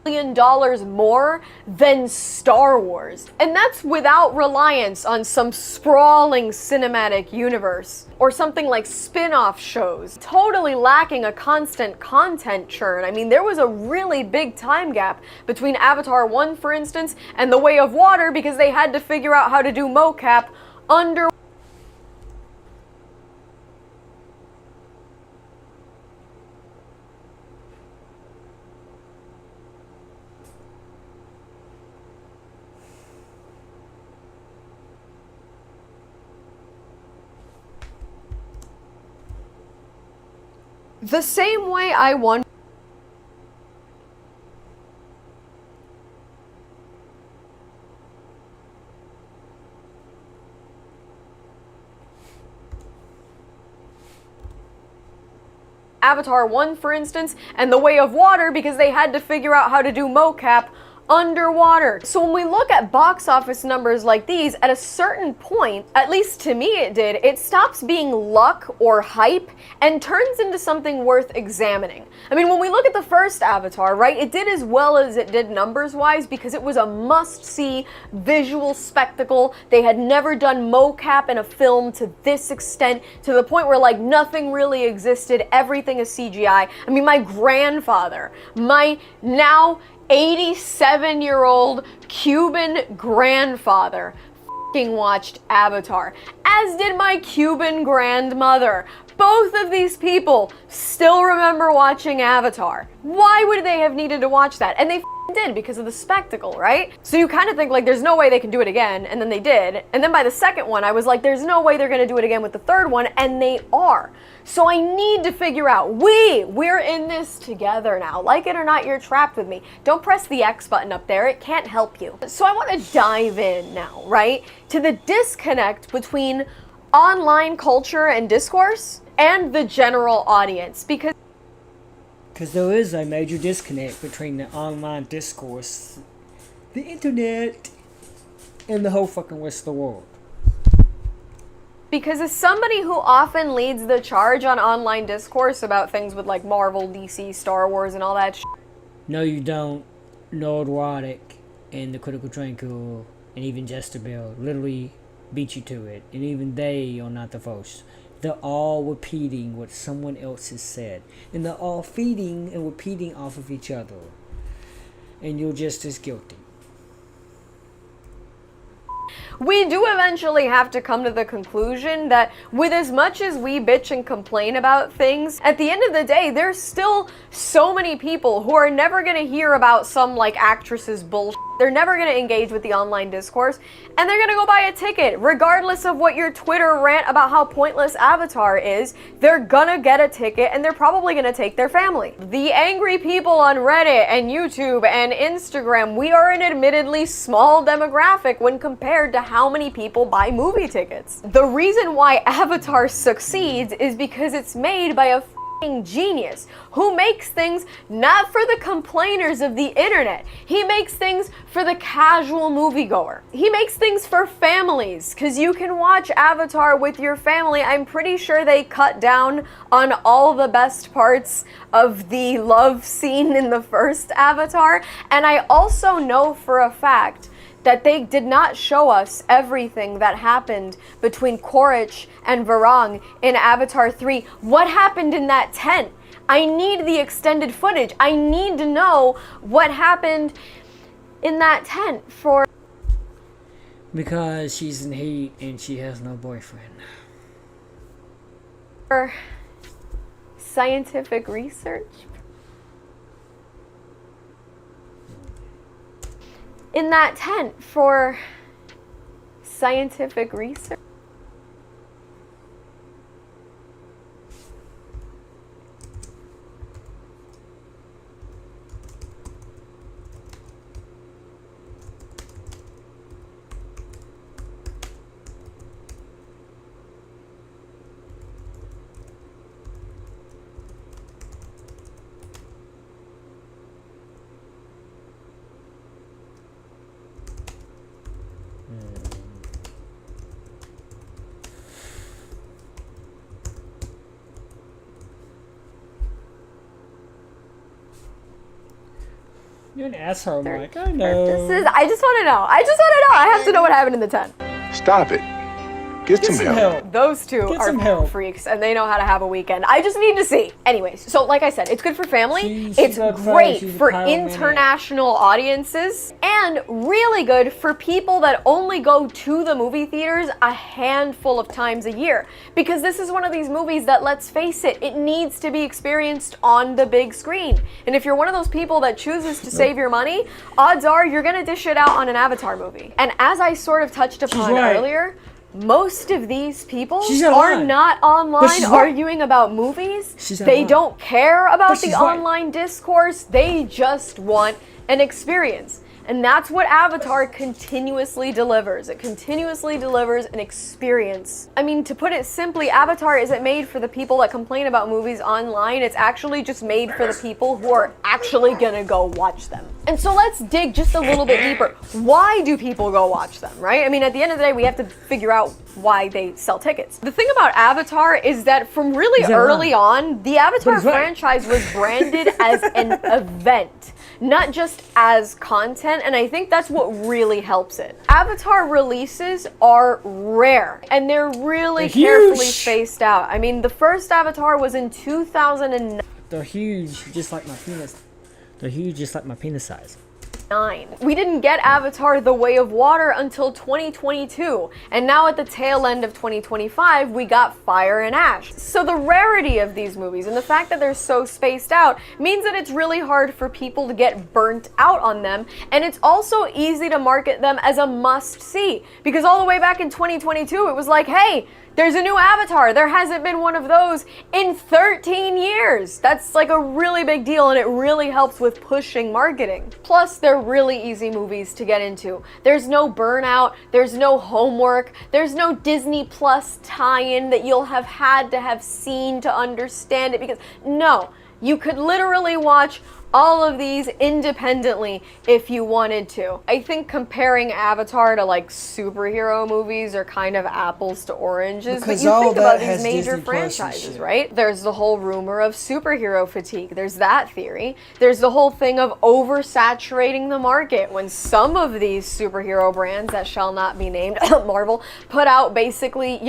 $1 billion more than Star Wars. And that's without reliance on some sprawling cinematic universe or something like spin-off shows, totally lacking a constant content churn. I mean, there was a really big time gap between Avatar 1, for instance, and The Way of Water because they had to figure out how to do mocap under the same way I won. Avatar 1, for instance, and The Way of Water because they had to figure out how to do mocap underwater. So when we look at box office numbers like these, at a certain point, at least to me it did, it stops being luck or hype and turns into something worth examining. I mean, when we look at the first Avatar, right, it did as well as it did numbers-wise because it was a must-see visual spectacle. They had never done mocap in a film to this extent, to the point where, like, nothing really existed, everything is CGI. I mean, my grandfather, my now 87-year-old Cuban grandfather f***ing watched Avatar, as did my Cuban grandmother. Both of these people still remember watching Avatar. Why would they have needed to watch that? And they f***ing did because of the spectacle, right? So you kind of think like there's no way they can do it again, and then they did. And then by the second one, I was like, there's no way they're gonna do it again with the third one, and they are. So I need to figure out, we're in this together now. Like it or not, you're trapped with me. Don't press the X button up there, it can't help you. So I wanna dive in now, right? To the disconnect between online culture and discourse and the general audience, because there is a major disconnect between the online discourse, the internet, and the whole fucking rest of the world. Because as somebody who often leads the charge on online discourse about things with like Marvel, DC, Star Wars, and all that shit. No, you don't. Lord Roddick and the Critical Tranquil and even Jezebel literally beat you to it. And even they are not the first. They're all repeating what someone else has said. And they're all feeding and repeating off of each other. And you're just as guilty. We do eventually have to come to the conclusion that with as much as we bitch and complain about things, at the end of the day, there's still so many people who are never gonna hear about some like actress's bullshit. They're never gonna engage with the online discourse, and they're gonna go buy a ticket. Regardless of what your Twitter rant about how pointless Avatar is, they're gonna get a ticket and they're probably gonna take their family. The angry people on Reddit and YouTube and Instagram, we are an admittedly small demographic when compared to how many people buy movie tickets. The reason why Avatar succeeds is because it's made by a genius who makes things not for the complainers of the internet. He makes things for the casual moviegoer. He makes things for families, because you can watch Avatar with your family. I'm pretty sure they cut down on all the best parts of the love scene in the first Avatar, and I also know for a fact that they did not show us everything that happened between Korich and Varang in Avatar 3. What happened in that tent? I need the extended footage. I need to know what happened in that tent for... Because she's in heat and she has no boyfriend. For scientific research? In that tent for scientific research. You're an asshole, Mike. I know. I just want to know. I have to know what happened in the tent. Stop it. Get some help. Those two are freaks, and they know how to have a weekend. I just need to see. Anyways, so like I said, it's good for family. It's great for international audiences, and really good for people that only go to the movie theaters a handful of times a year. Because this is one of these movies that, let's face it, it needs to be experienced on the big screen. And if you're one of those people that chooses to save your money, odds are you're gonna dish it out on an Avatar movie. And as I sort of touched upon earlier, most of these people are not online arguing about movies. They don't care about the online discourse. They just want an experience. And that's what Avatar continuously delivers. It continuously delivers an experience. I mean, to put it simply, Avatar isn't made for the people that complain about movies online. It's actually just made for the people who are actually gonna go watch them. And so let's dig just a little bit deeper. Why do people go watch them, right? I mean, at the end of the day, we have to figure out why they sell tickets. The thing about Avatar is that from really early on, the Avatar franchise was branded as an event, not just as content, and I think that's what really helps it. Avatar releases are rare, and they're really carefully spaced out. I mean, the first Avatar was in 2009. They're huge, just like my penis. They're huge, just like my penis size. We didn't get Avatar: The Way of Water until 2022, and now at the tail end of 2025, we got Fire and Ash. So the rarity of these movies and the fact that they're so spaced out means that it's really hard for people to get burnt out on them, and it's also easy to market them as a must-see, because all the way back in 2022, it was like, hey, there's a new Avatar. There hasn't been one of those in 13 years. That's like a really big deal, and it really helps with pushing marketing. Plus, they're really easy movies to get into. There's no burnout, there's no homework, there's no Disney Plus tie-in that you'll have had to have seen to understand it, because no, you could literally watch all of these independently if you wanted to. I think comparing Avatar to like superhero movies are kind of apples to oranges, because but you think about these Disney major franchises, right? There's the whole rumor of superhero fatigue. There's that theory. There's the whole thing of oversaturating the market when some of these superhero brands that shall not be named, Marvel, put out basically,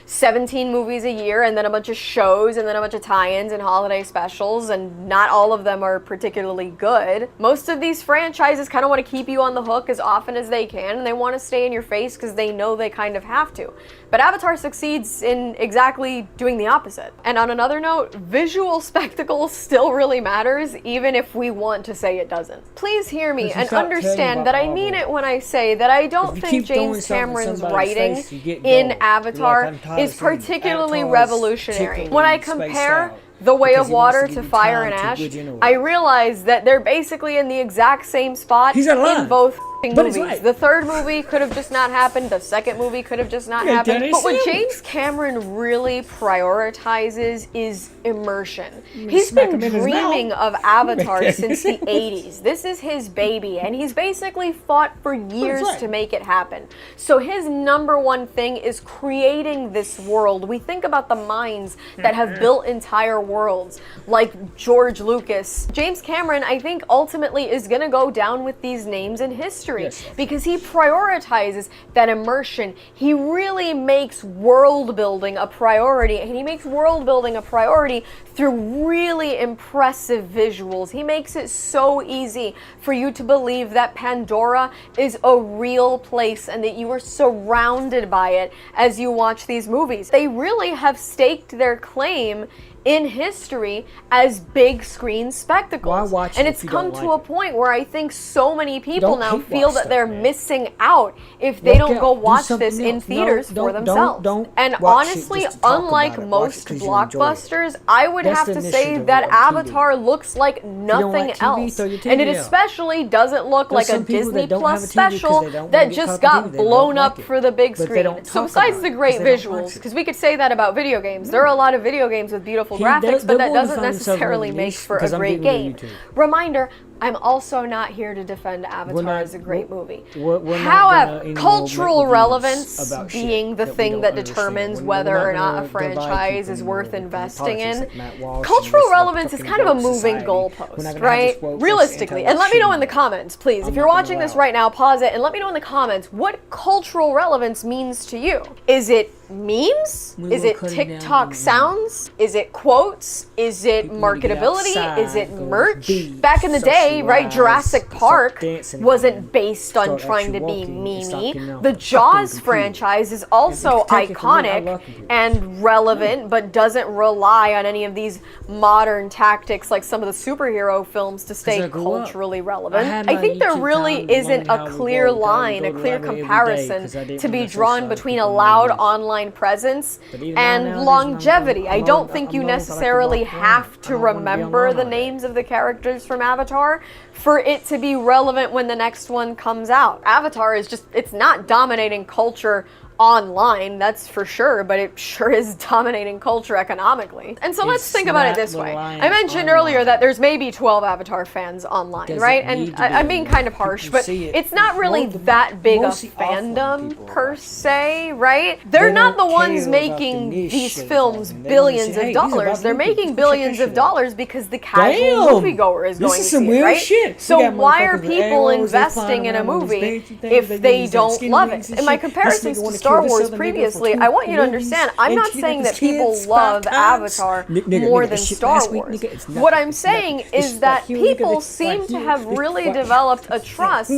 17 movies a year and then a bunch of shows and then a bunch of tie-ins and holiday specials, and not all of them are particularly good. Most of these franchises kind of want to keep you on the hook as often as they can, and they want to stay in your face because they know they kind of have to. But Avatar succeeds in exactly doing the opposite. And on another note, visual spectacle still really matters, even if we want to say it doesn't. Please hear me and understand that I mean it when I say that I don't think James Cameron's writing in Avatar is particularly revolutionary. When I compare The Way of Water to Fire and Ash, I realize that they're basically in the exact same spot in both movies. The third movie could have just not happened. The second movie could have just not happened. But what James Cameron really prioritizes is immersion. He's been dreaming of Avatar since the 80s. This is his baby, and he's basically fought for years to make it happen. So his number one thing is creating this world. We think about the minds that have built entire worlds, like George Lucas. James Cameron, I think, ultimately is going to go down with these names in history. Because he prioritizes that immersion. He really makes world building a priority, and he makes world building a priority through really impressive visuals. He makes it so easy for you to believe that Pandora is a real place and that you are surrounded by it as you watch these movies. They really have staked their claim in history as big screen spectacles. And it's come to a point where I think so many people now feel that they're missing out if they don't go watch this in theaters for themselves. And honestly, unlike most blockbusters, I would have to say that Avatar looks like nothing else. And it especially doesn't look like a Disney Plus special that just got blown up for the big screen. So besides the great visuals, because we could say that about video games, there are a lot of video games with beautiful graphics, but that doesn't necessarily make for a great game. Reminder, I'm also not here to defend Avatar as a great movie. We're not However, gonna anymore cultural make reviews relevance about shit being the that we thing don't that understand. determines We're whether not or not a gonna divide franchise people is anymore worth with the investing politics in. like Matt Walsh and Cultural this relevance is fucking kind of a woke moving society. We're not goalpost, gonna have right? this woke, this Realistically. And let me know in the anti-woke comments, please. I'm If you're not gonna watching this allow right now, pause it and let me know in the comments what cultural relevance means to you. Is it memes? We Is were it cutting down TikTok the- sounds? Is it quotes? Is it People need to get marketability? outside, Is it go to the merch? beach, Back in the day, right, socialize, Jurassic start Park dancing wasn't again, based on start trying to actually be walking and stop getting memey. off The the Jaws fucking computer. franchise is also And take it from me, I love iconic computers. and relevant, but doesn't rely on any of these modern tactics like some of the superhero films to stay I grew up. culturally I relevant. had I my think there YouTube really time, isn't learning a how we clear vote. I would line, go a to clear library every day comparison 'cause I didn't to be wanna drawn socialize between people a in loud movies. online presence But even and nowadays, longevity. I don't I'm think old you enough, I like to necessarily walk around. have I to don't wanna be remember online the all day. names of the characters from Avatar for it to be relevant when the next one comes out. Avatar is just, it's not dominating culture online, that's for sure, but it sure is dominating culture economically. And so let's It's think about it not this way. reliant I mentioned on earlier that online. there's maybe 12 Avatar fans online, Doesn't right? need And to be. I'm being kind of harsh, People but see it. it's not really Most- that big a mostly offline fandom people are per watching se, right? They're They not the don't ones care making about the niche these that films it's on. They wanna billions say, of "Hey, these are dollars. Bob They're Lucas. making Let's go check billions that of shit out." dollars because the casual Damn! moviegoer is This going is to some see it, weird right? shit. We So got why are motherfuckers with people arrows, they investing flying in a around on these movie fancy things, if they they use, like, don't skinny love wings it? and In my shit. This comparisons nigga to wanna Star kill this Wars other nigga for previously, 2 I want you to movies understand, I'm and not kidnap saying his that people kids 5 love times. Avatar Nigga, more that than shit Star last week, Wars. nigga, it's What nothing. I'm It's saying nothing. is It's that like you, nigga, people it's seem like to you, have it's really like- developed a trust,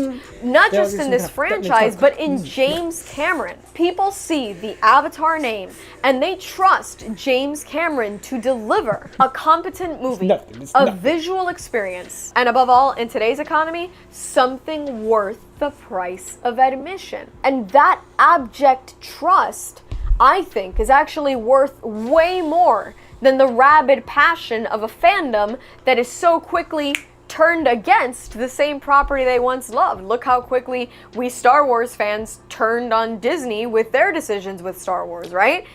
not There just is in some this kind of- franchise, but in James Cameron. People see the Avatar name and they trust James Cameron to deliver a competent movie, nothing. It's a nothing. visual experience, and above all, in today's economy, something worth the price of admission. And that abject trust, I think, is actually worth way more than the rabid passion of a fandom that is so quickly turned against the same property they once loved. Look how quickly we Star Wars fans turned on Disney with their decisions with Star Wars, right?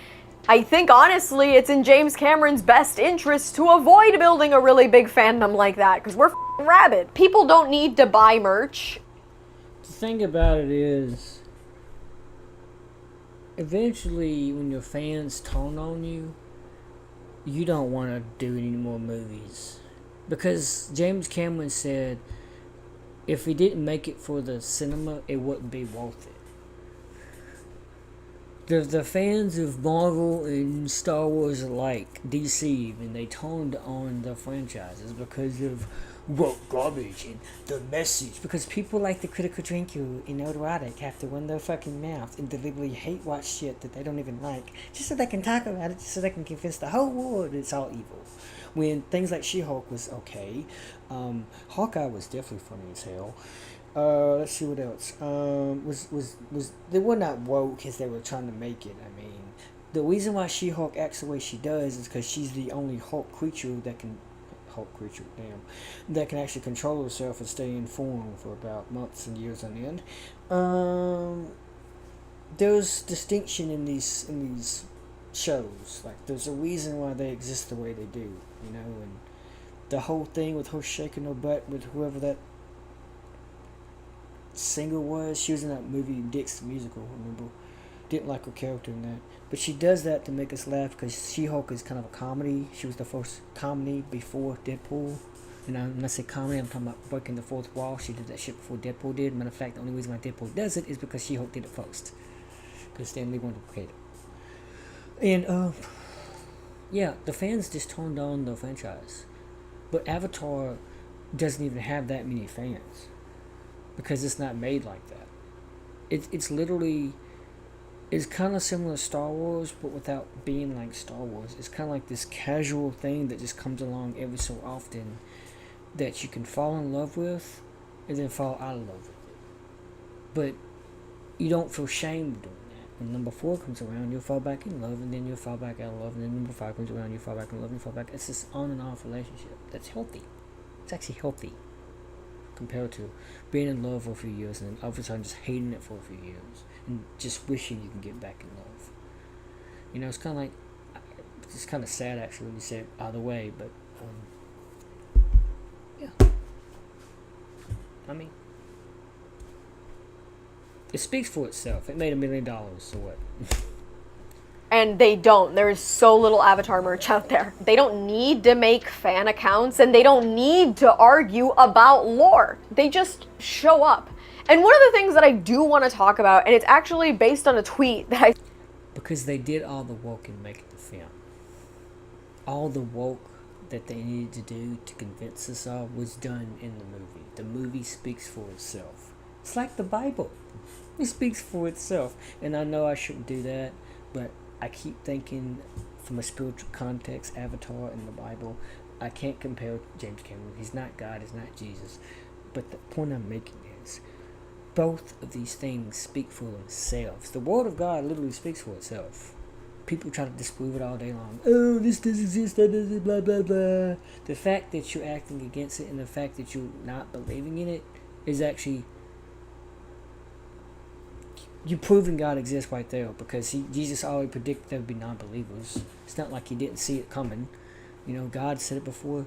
I think honestly it's in James Cameron's best interest to avoid building a really big fandom like that because we're f***ing rabid. People don't need to buy merch. The thing about it is, eventually when your fans turn on you, you don't want to do any more movies. Because James Cameron said if he didn't make it for the cinema, it wouldn't be worth it. The fans of Marvel and Star Wars alike deceived and they turned on the franchises because of woke garbage and the message. Because people like the critical drinker and erotic have to run their fucking mouth and deliberately hate watch shit that they don't even like just so they can talk about it, just so they can convince the whole world it's all evil. When things like She-Hulk was okay, Hawkeye was definitely funny as hell. Let's see what else. Was they were not woke as they were trying to make it. I mean, the reason why She-Hulk acts the way she does is because she's the only Hulk creature that can actually control herself and stay in form for about months and years on end. There's distinction in these shows. Like, there's a reason why they exist the way they do, you know. And the whole thing with her shaking her butt with whoever that singer was, she was in that movie Dick's the Musical, remember? Didn't like her character in that, but she does that to make us laugh because She-Hulk is kind of a comedy. She was the first comedy before Deadpool. And when I say comedy, I'm talking about breaking the fourth wall. She did that shit before Deadpool did. Matter of fact, the only reason why Deadpool does it is because She-Hulk did it first, because Stan Lee wanted to create it. And yeah, the fans just turned on the franchise, but Avatar doesn't even have that many fans because it's not made like that. It's literally, it's kind of similar to Star Wars, but without being like Star Wars. It's kind of like this casual thing that just comes along every so often that you can fall in love with and then fall out of love with it. But you don't feel shame doing that. When number 4 comes around, you'll fall back in love, and then you'll fall back out of love, and then number 5 comes around, you fall back in love, and you fall back. It's this on and off relationship that's healthy. It's actually healthy compared to being in love for a few years and then all of a sudden just hating it for a few years and just wishing you can get back in love. You know, it's kind of like, it's kind of sad actually when you say it either way, but yeah. I mean, it speaks for itself. It made $1 million, so what? And they don't. There's so little Avatar merch out there. They don't need to make fan accounts, and they don't need to argue about lore. They just show up. And one of the things that I do want to talk about, and it's actually based on a tweet that I... Because they did all the woke in making the film. All the woke that they needed to do to convince us all was done in the movie. The movie speaks for itself. It's like the Bible. It speaks for itself. And I know I shouldn't do that, but I keep thinking from a spiritual context, Avatar and the Bible, I can't compare James Cameron. He's not God, he's not Jesus. But the point I'm making is, both of these things speak for themselves. The Word of God literally speaks for itself. People try to disprove it all day long. Oh, this doesn't exist, that doesn't, blah, blah, blah. The fact that you're acting against it and the fact that you're not believing in it is actually... You're proving God exists right there, because Jesus already predicted there would be non-believers. It's not like he didn't see it coming. You know, God said it before.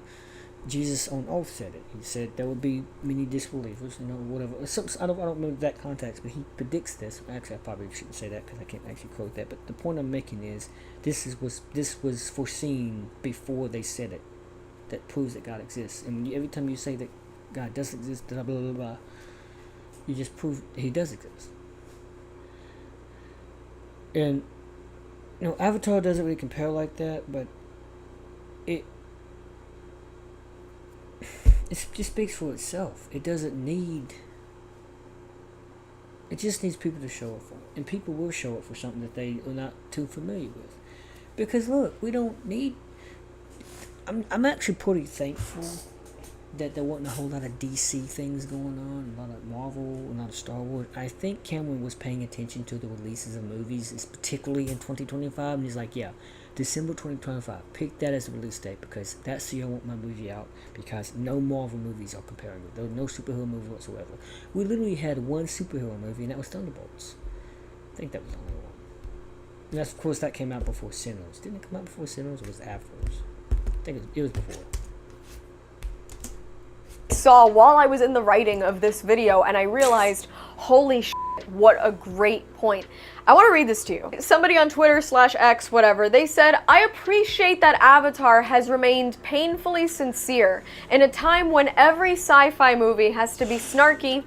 Jesus on oath said it. He said there would be many disbelievers, you know, whatever. I don't remember that context, but he predicts this. Actually, I probably shouldn't say that because I can't actually quote that. But the point I'm making is this was foreseen before they said it. That proves that God exists. And every time you say that God does exist, blah blah blah blah, you just prove he does exist. And you know, Avatar doesn't really compare like that, but it just speaks for itself. It doesn't need... It just needs people to show up for it. And people will show up for something that they are not too familiar with. Because look, we don't need... I'm actually pretty thankful that there wasn't a whole lot of DC things going on, a lot of Marvel, a lot of Star Wars. I think Cameron was paying attention to the releases of movies, particularly in 2025, and he's like, yeah, December 2025, pick that as the release date, because that's the year I want my movie out, because no Marvel movies are comparing it. There were no superhero movies whatsoever. We literally had one superhero movie, and that was Thunderbolts. I think that was the only one. And that's, of course, that came out before Sinners. Didn't it come out before Sinners, or was it afterwards? I think it was before. Saw while I was in the writing of this video, and I realized, holy shit, what a great point. I want to read this to you. Somebody on Twitter/X, whatever, they said, I appreciate that Avatar has remained painfully sincere in a time when every sci-fi movie has to be snarky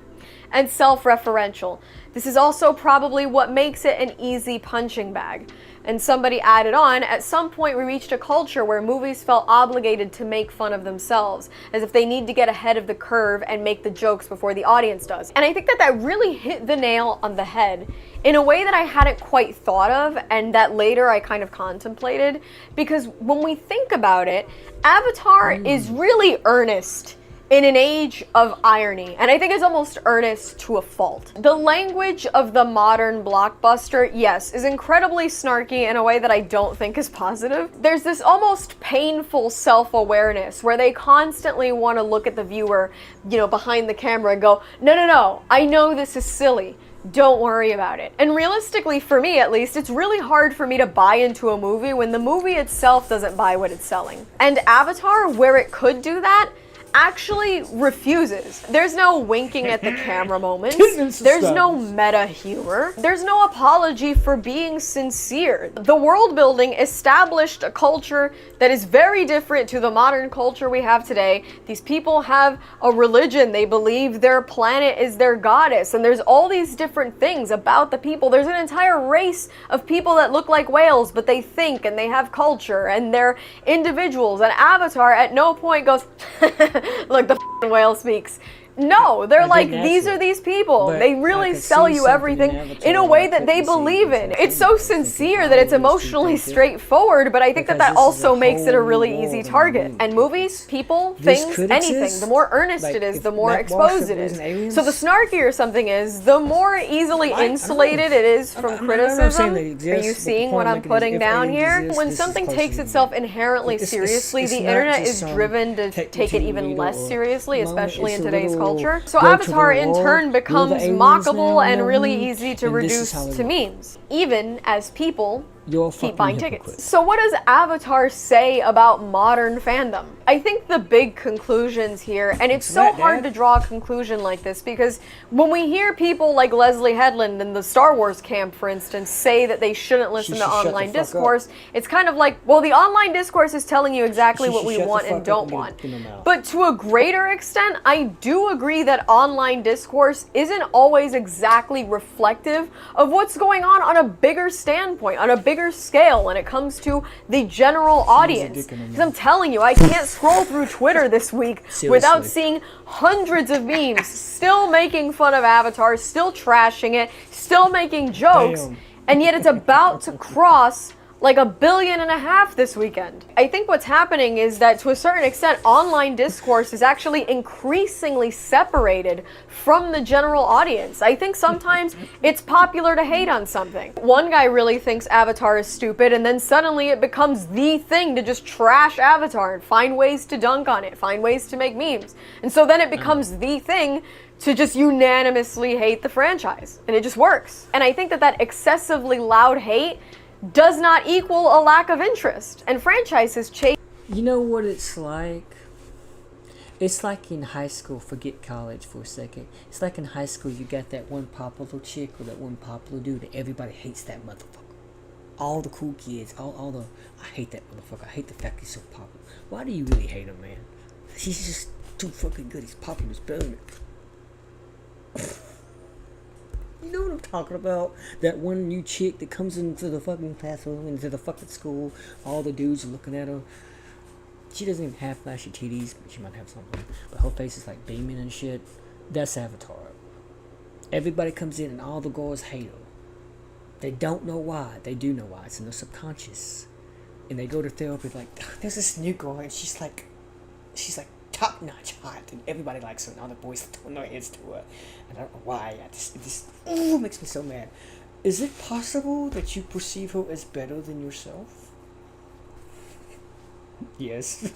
and self-referential. This is also probably what makes it an easy punching bag. And somebody added on, at some point we reached a culture where movies felt obligated to make fun of themselves, as if they need to get ahead of the curve and make the jokes before the audience does. And I think that really hit the nail on the head in a way that I hadn't quite thought of, and that later I kind of contemplated, because when we think about it, Avatar is really earnest in an age of irony, and I think it's almost earnest to a fault. The language of the modern blockbuster, yes, is incredibly snarky in a way that I don't think is positive. There's this almost painful self-awareness where they constantly want to look at the viewer, you know, behind the camera and go, no, I know this is silly. Don't worry about it. And realistically, for me at least, it's really hard for me to buy into a movie when the movie itself doesn't buy what it's selling. And Avatar, where it could do that, actually refuses. There's no winking at the camera moments. There's no meta humor. There's no apology for being sincere. The world building established a culture that is very different to the modern culture we have today. These people have a religion. They believe their planet is their goddess. And there's all these different things about the people. There's an entire race of people that look like whales, but they think and they have culture and they're individuals. And Avatar at no point goes, look, the whale speaks. No, they're like, these are these people. They really sell you everything in a way that they believe in. It's so sincere that it's emotionally straightforward, but I think that also makes it a really easy target. And movies, people, things, anything, the more earnest it is, the more exposed it is. So the snarkier something is, the more easily insulated it is from criticism. Are you seeing what I'm putting down here? When something takes itself inherently seriously, the internet is driven to take it even less seriously, especially in today's culture. So Avatar in turn becomes mockable and really easy to reduce to memes. Even as people, You're keep fucking buying hypocrite. tickets. So what does Avatar say about modern fandom? I think the big conclusions here, and it's so hard to draw a conclusion like this because when we hear people like Leslie Headland in the Star Wars camp, for instance, say that they shouldn't listen to online discourse, it's kind of like, well, the online discourse is telling you exactly what we want and don't want. But to a greater extent, I do agree that online discourse isn't always exactly reflective of what's going on a bigger standpoint, on a bigger scale when it comes to the general audience. Because I'm telling you, I can't scroll through Twitter this week without seeing hundreds of memes still making fun of Avatar, still trashing it, still making jokes, and yet it's about to cross like 1.5 billion this weekend. I think what's happening is that to a certain extent, online discourse is actually increasingly separated from the general audience. I think sometimes it's popular to hate on something. One guy really thinks Avatar is stupid, and then suddenly it becomes the thing to just trash Avatar and find ways to dunk on it, find ways to make memes. And so then it becomes the thing to just unanimously hate the franchise. And it just works. And I think that that excessively loud hate does not equal a lack of interest. And franchises chase. You know what it's like? It's like in high school, forget college for a second. It's like in high school, you got that one popular chick or that one popular dude, and everybody hates that motherfucker. All the cool kids, all the, I hate that motherfucker. I hate the fact he's so popular. Why do you really hate him, man? He's just too fucking good. He's popular as brilliant. You know what I'm talking about? That one new chick that comes into the fucking classroom, into the fucking school, all the dudes are looking at her. She doesn't even have flashy titties, but she might have something. But her face is like beaming and shit. That's Avatar. Everybody comes in and all the girls hate her. They don't know why. They do know why. It's in their subconscious. And they go to therapy like, there's this new girl and she's like top-notch hot, and everybody likes her, and all the boys turn their heads to her. And I don't know why. It just makes me so mad. Is it possible that you perceive her as better than yourself? Yes.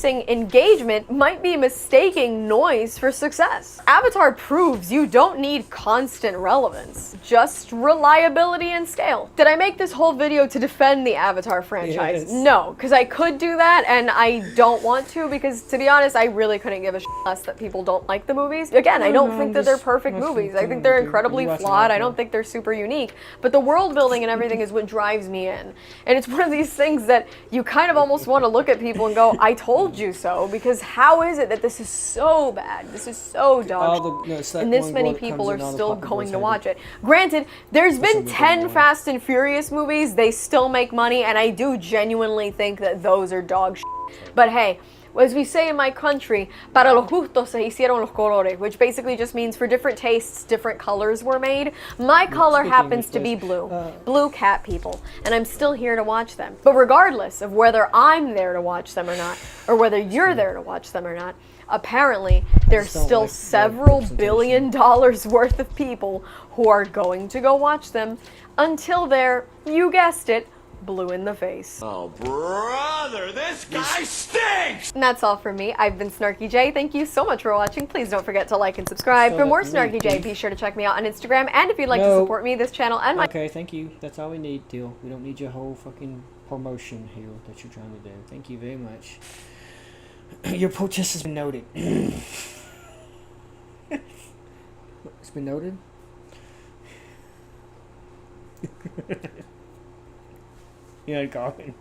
Engagement might be mistaking noise for success. Avatar proves you don't need constant relevance, just reliability and scale. Did I make this whole video to defend the Avatar franchise? Yes. No, because I could do that and I don't want to, because to be honest, I really couldn't give a shit less that people don't like the movies. Again, I don't think that they're perfect movies. I think they're incredibly flawed. I don't think they're super unique, but the world building and everything is what drives me in. And it's one of these things that you kind of almost want to look at people and go, I told you so, because how is it that this is so bad, this is so dog shit, and this many people are still going to watch it? Granted, there's been 10 Fast and Furious movies, they still make money, and I do genuinely think that those are dog shit. But hey, as we say in my country, para los gustos se hicieron los colores, which basically just means for different tastes, different colors were made. My color happens to be blue. Blue cat people. And I'm still here to watch them. But regardless of whether I'm there to watch them or not, or whether you're there to watch them or not, apparently there's still several $1 billion worth of people who are going to go watch them until they're, you guessed it, blue in the face. Oh, brother, this guy stinks! And that's all from me. I've been Snarky J. Thank you so much for watching. Please don't forget to like and subscribe. For more Snarky J, be sure to check me out on Instagram. And if you'd like to support me, this channel, and my... Okay, thank you. That's all we need, deal. We don't need your whole fucking promotion here that you're trying to do. Thank you very much. Your protest has been noted. It's been noted? Yeah, Garvin.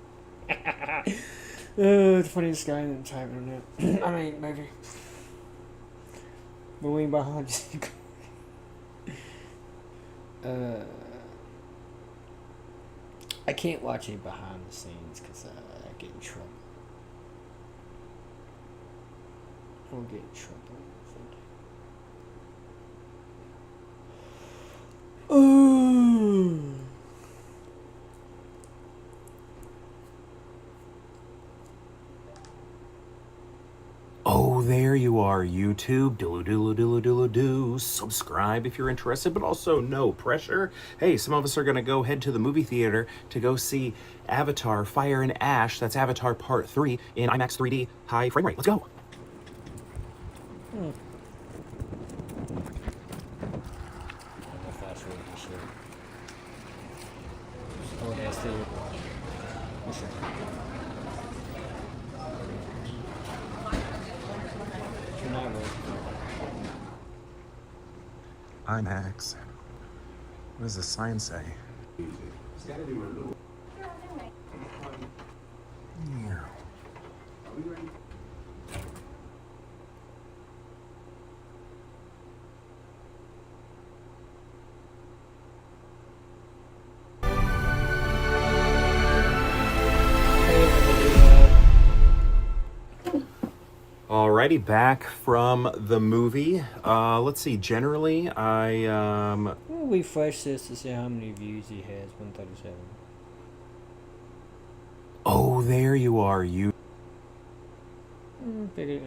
The funniest guy in the entire internet. I mean, maybe. Moving behind I can't watch any behind the scenes because I get in trouble. I'll get in trouble. Ooh. Oh, there you are, YouTube. Do. Subscribe if you're interested, but also no pressure. Hey, some of us are going to go head to the movie theater to go see Avatar Fire and Ash. That's Avatar Part 3 in IMAX 3D high frame rate. Let's go. theater. What's that? You're not working. IMAX. What does the sign say? Yeah. Alrighty, back from the movie. Let's see. Generally, We'll refresh this to see how many views he has. 137. Oh, there you are. You. Okay.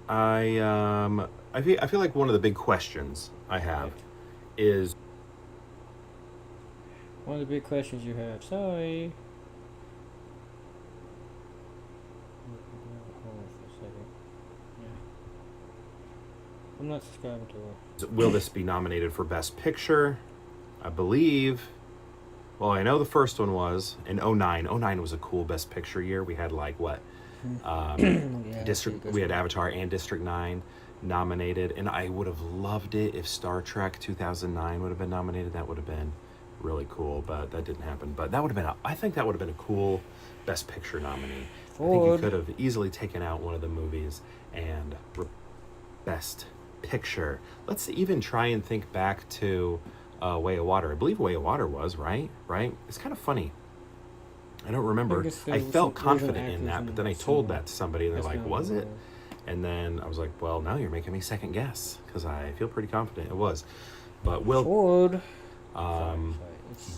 I feel like one of the big questions I have is One of the big questions you have. Sorry. Hold on for a second. Yeah. I'm not subscribing to her. will this be nominated for Best Picture? I believe. Well, I know the first one was in 09. 09 was a cool Best Picture year. We had like what? We had Avatar and District 9 nominated, and I would have loved it if Star Trek 2009 would have been nominated. That would have been really cool, but that didn't happen. But that would have been I think that would have been a cool Best Picture nominee. I think you could have easily taken out one of the movies and Best Picture. Let's even try and think back to Way of Water. I believe Way of Water was, right? It's kind of funny. I don't remember. I felt confident in that, but then I told that to somebody, and they're like, was it? And then I was like, well, now you're making me second guess, because I feel pretty confident it was. But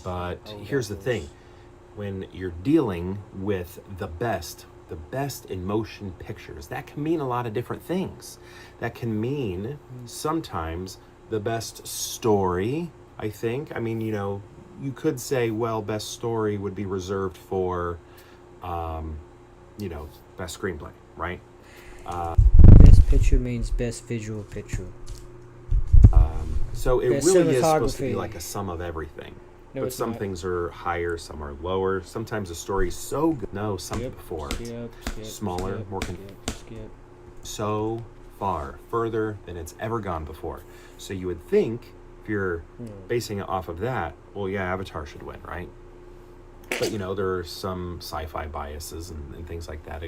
but here's the thing. When you're dealing with the best in motion pictures, that can mean a lot of different things. That can mean sometimes the best story, I think. I mean, you could say, well, best story would be reserved for, best screenplay, right? Best picture means best visual picture. So it Best really is supposed to be cinematography. like a sum of everything. No, But it's some not. things are higher, some are lower. Sometimes the story's so good. No, some before. Smaller, more skip. So far further than it's ever gone before. So you would think, if you're basing it off of that, well, yeah, Avatar should win, right? But there are some sci-fi biases and things like that,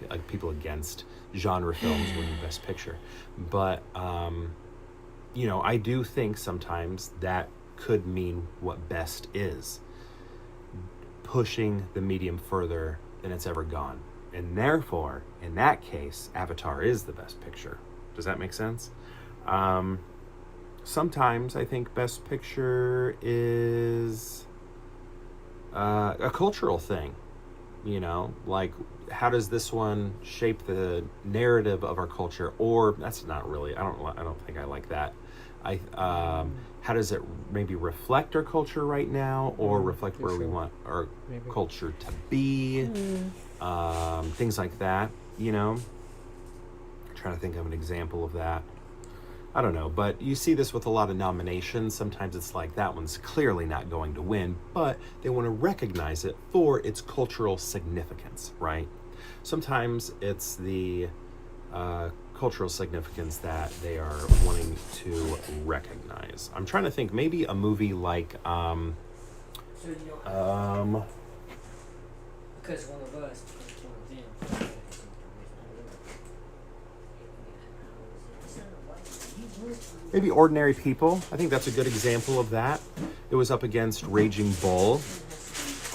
like people against genre films winning Best Picture. But I do think sometimes that could mean what best is, pushing the medium further than it's ever gone. And therefore, in that case, Avatar is the best picture. Does that make sense? Sometimes I think Best Picture is a cultural thing. Like, how does this one shape the narrative of our culture? Or that's not really. I don't think I like that. How does it maybe reflect our culture right now, or reflect where we want our culture to be? Things like that. I'm trying to think of an example of that. I don't know, but you see this with a lot of nominations. Sometimes it's like that one's clearly not going to win, but they want to recognize it for its cultural significance, right? Sometimes it's the cultural significance that they are wanting to recognize. I'm trying to think, maybe a movie like Because one of us, because one of them. maybe Ordinary People. I think that's a good example of that. It was up against Raging Bull.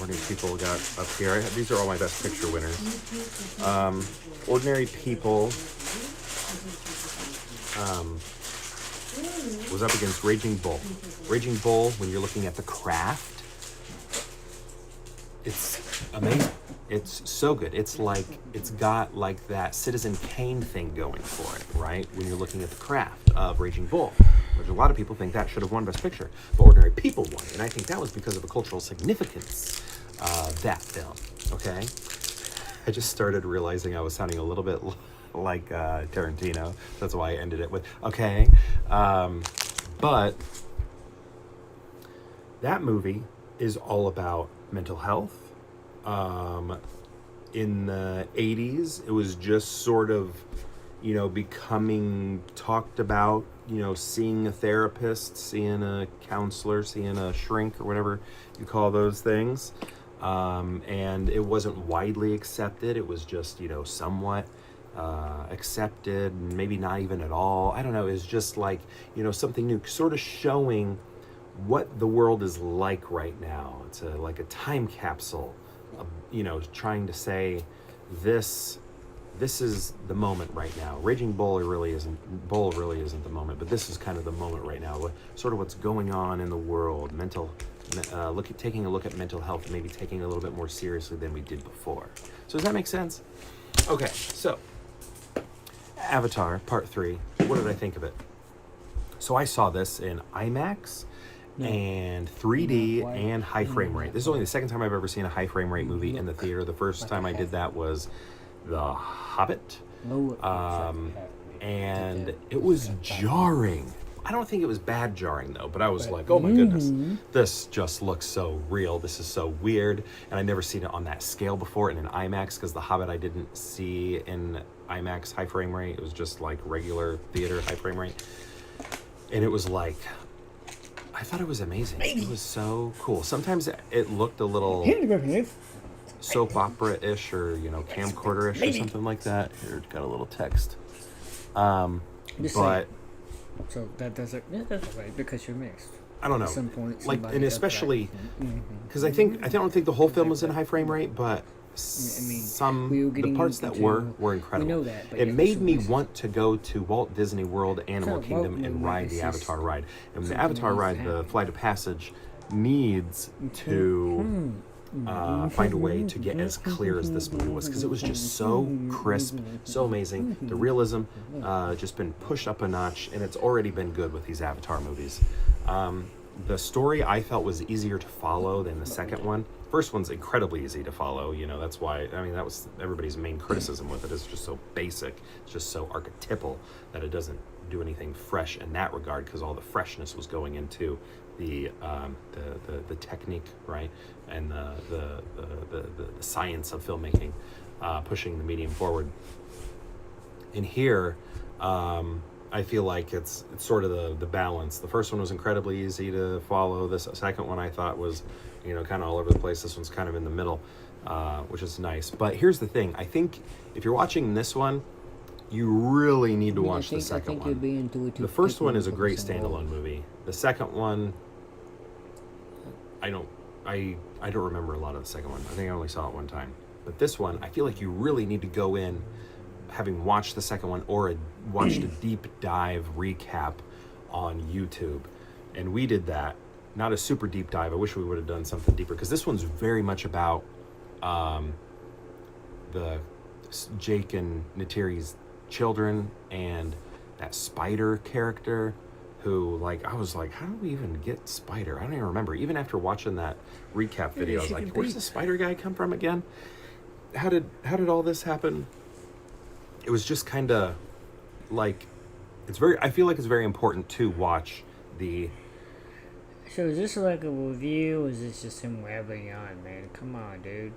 Ordinary People got up here. These are all my Best Picture winners. Ordinary People was up against Raging Bull. Raging Bull, when you're looking at the craft, it's amazing. It's so good. It's got like that Citizen Kane thing going for it, right? When you're looking at the craft of Raging Bull, which a lot of people think that should have won Best Picture, but Ordinary People won, and I think that was because of the cultural significance of that film. Okay, I just started realizing I was sounding a little bit like Tarantino. That's why I ended it with okay. But that movie is all about mental health. In the 80s, it was just sort of, becoming talked about, seeing a therapist, seeing a counselor, seeing a shrink, or whatever you call those things. And it wasn't widely accepted. It was just, somewhat accepted, maybe not even at all. I don't know. It's just like, something new, sort of showing what the world is like right now. It's like a time capsule, trying to say this is the moment right now. Raging Bull really isn't the moment, but this is kind of the moment right now. Sort of what's going on in the world, taking a look at mental health, maybe taking it a little bit more seriously than we did before. So does that make sense? Okay, so Avatar Part 3. What did I think of it? So I saw this in IMAX and 3D and high frame rate. This is only the second time I've ever seen a high frame rate movie in the theater. The first time I did that was The Hobbit. And it was jarring. I don't think it was bad jarring though, but I was like, oh my goodness, this just looks so real. This is so weird. And I'd never seen it on that scale before and in IMAX, because The Hobbit I didn't see in IMAX high frame rate. It was just like regular theater high frame rate. And it was like, I thought it was amazing. It was so cool. Sometimes it looked a little soap opera-ish or, camcorder-ish or something like that. Here, got a little text. But so that's right, because you're mixed. I don't know. At some point, and especially because I don't think the whole film was in high frame rate, but the parts that were incredible. We know that, but it made me want to go to Walt Disney World Animal Kingdom and ride the Avatar ride. And the Avatar ride, the Flight of Passage, needs to find a way to get as clear as this movie was, because it was just so crisp, so amazing. The realism just been pushed up a notch, and it's already been good with these Avatar movies. The story I felt was easier to follow than the second one. First one's incredibly easy to follow, that's why, that was everybody's main criticism with it. It's just so basic, it's just so archetypal that it doesn't do anything fresh in that regard, because all the freshness was going into the technique, right, and the science of filmmaking, pushing the medium forward. And here, I feel like it's sort of the balance. The first one was incredibly easy to follow. This second one I thought was, kind of all over the place. This one's kind of in the middle, which is nice. But here's the thing. I think if you're watching this one, you really need to watch the second one. The first one is a great standalone movie. The second one, I don't remember a lot of the second one. I think I only saw it one time. But this one, I feel like you really need to go in having watched the second one or watched a deep dive recap on YouTube. And we did that. Not a super deep dive. I wish we would have done something deeper, because this one's very much about the Jake and Neytiri's children and that Spider character who, I was like, how do we even get Spider? I don't even remember. Even after watching that recap video, I was like, where's the Spider guy come from again? How did all this happen? It was just kind of I feel like it's very important to watch the... So is this like a review, or is this just him rambling on, man? Come on, dude.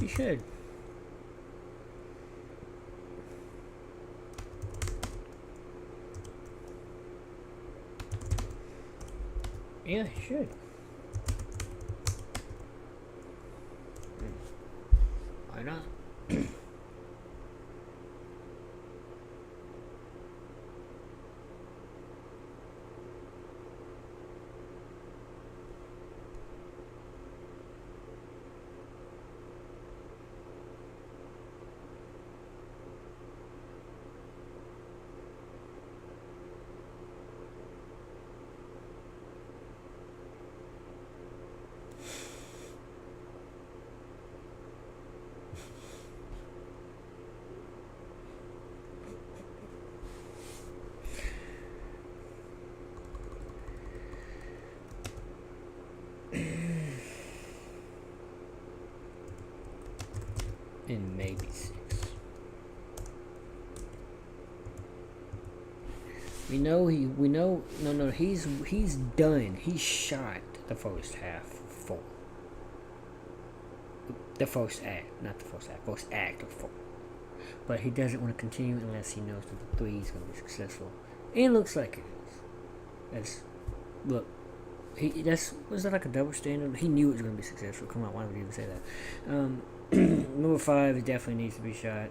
You should. Yeah, you should. Why not? and maybe 6. We know he's done. He shot the first half full. The first act, not the first act, first act of 4. But he doesn't want to continue unless he knows that the 3 is going to be successful. And it looks like it is. Was that like a double standard? He knew it was going to be successful. Come on, why would he even say that? Number 5 it definitely needs to be shot.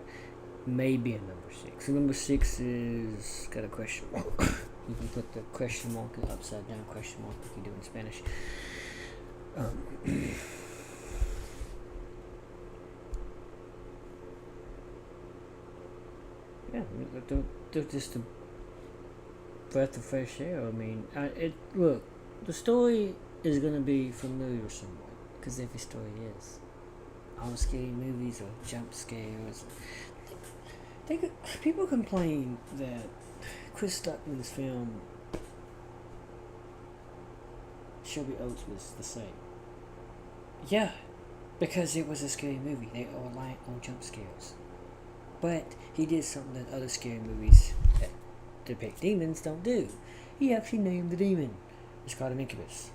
Maybe a number 6. So number 6 is got a question mark. You can put the question mark, the upside down question mark like you do in Spanish. Yeah, they're just a breath of fresh air. I mean, look, the story is gonna be familiar somewhat, because every story is. All scary movies or jump scares. People complain that Chris Stuckman's film Shelby Oates was the same. Yeah, because it was a scary movie. They are reliant on jump scares. But he did something that other scary movies that depict demons don't do. He actually named the demon. It's called an incubus.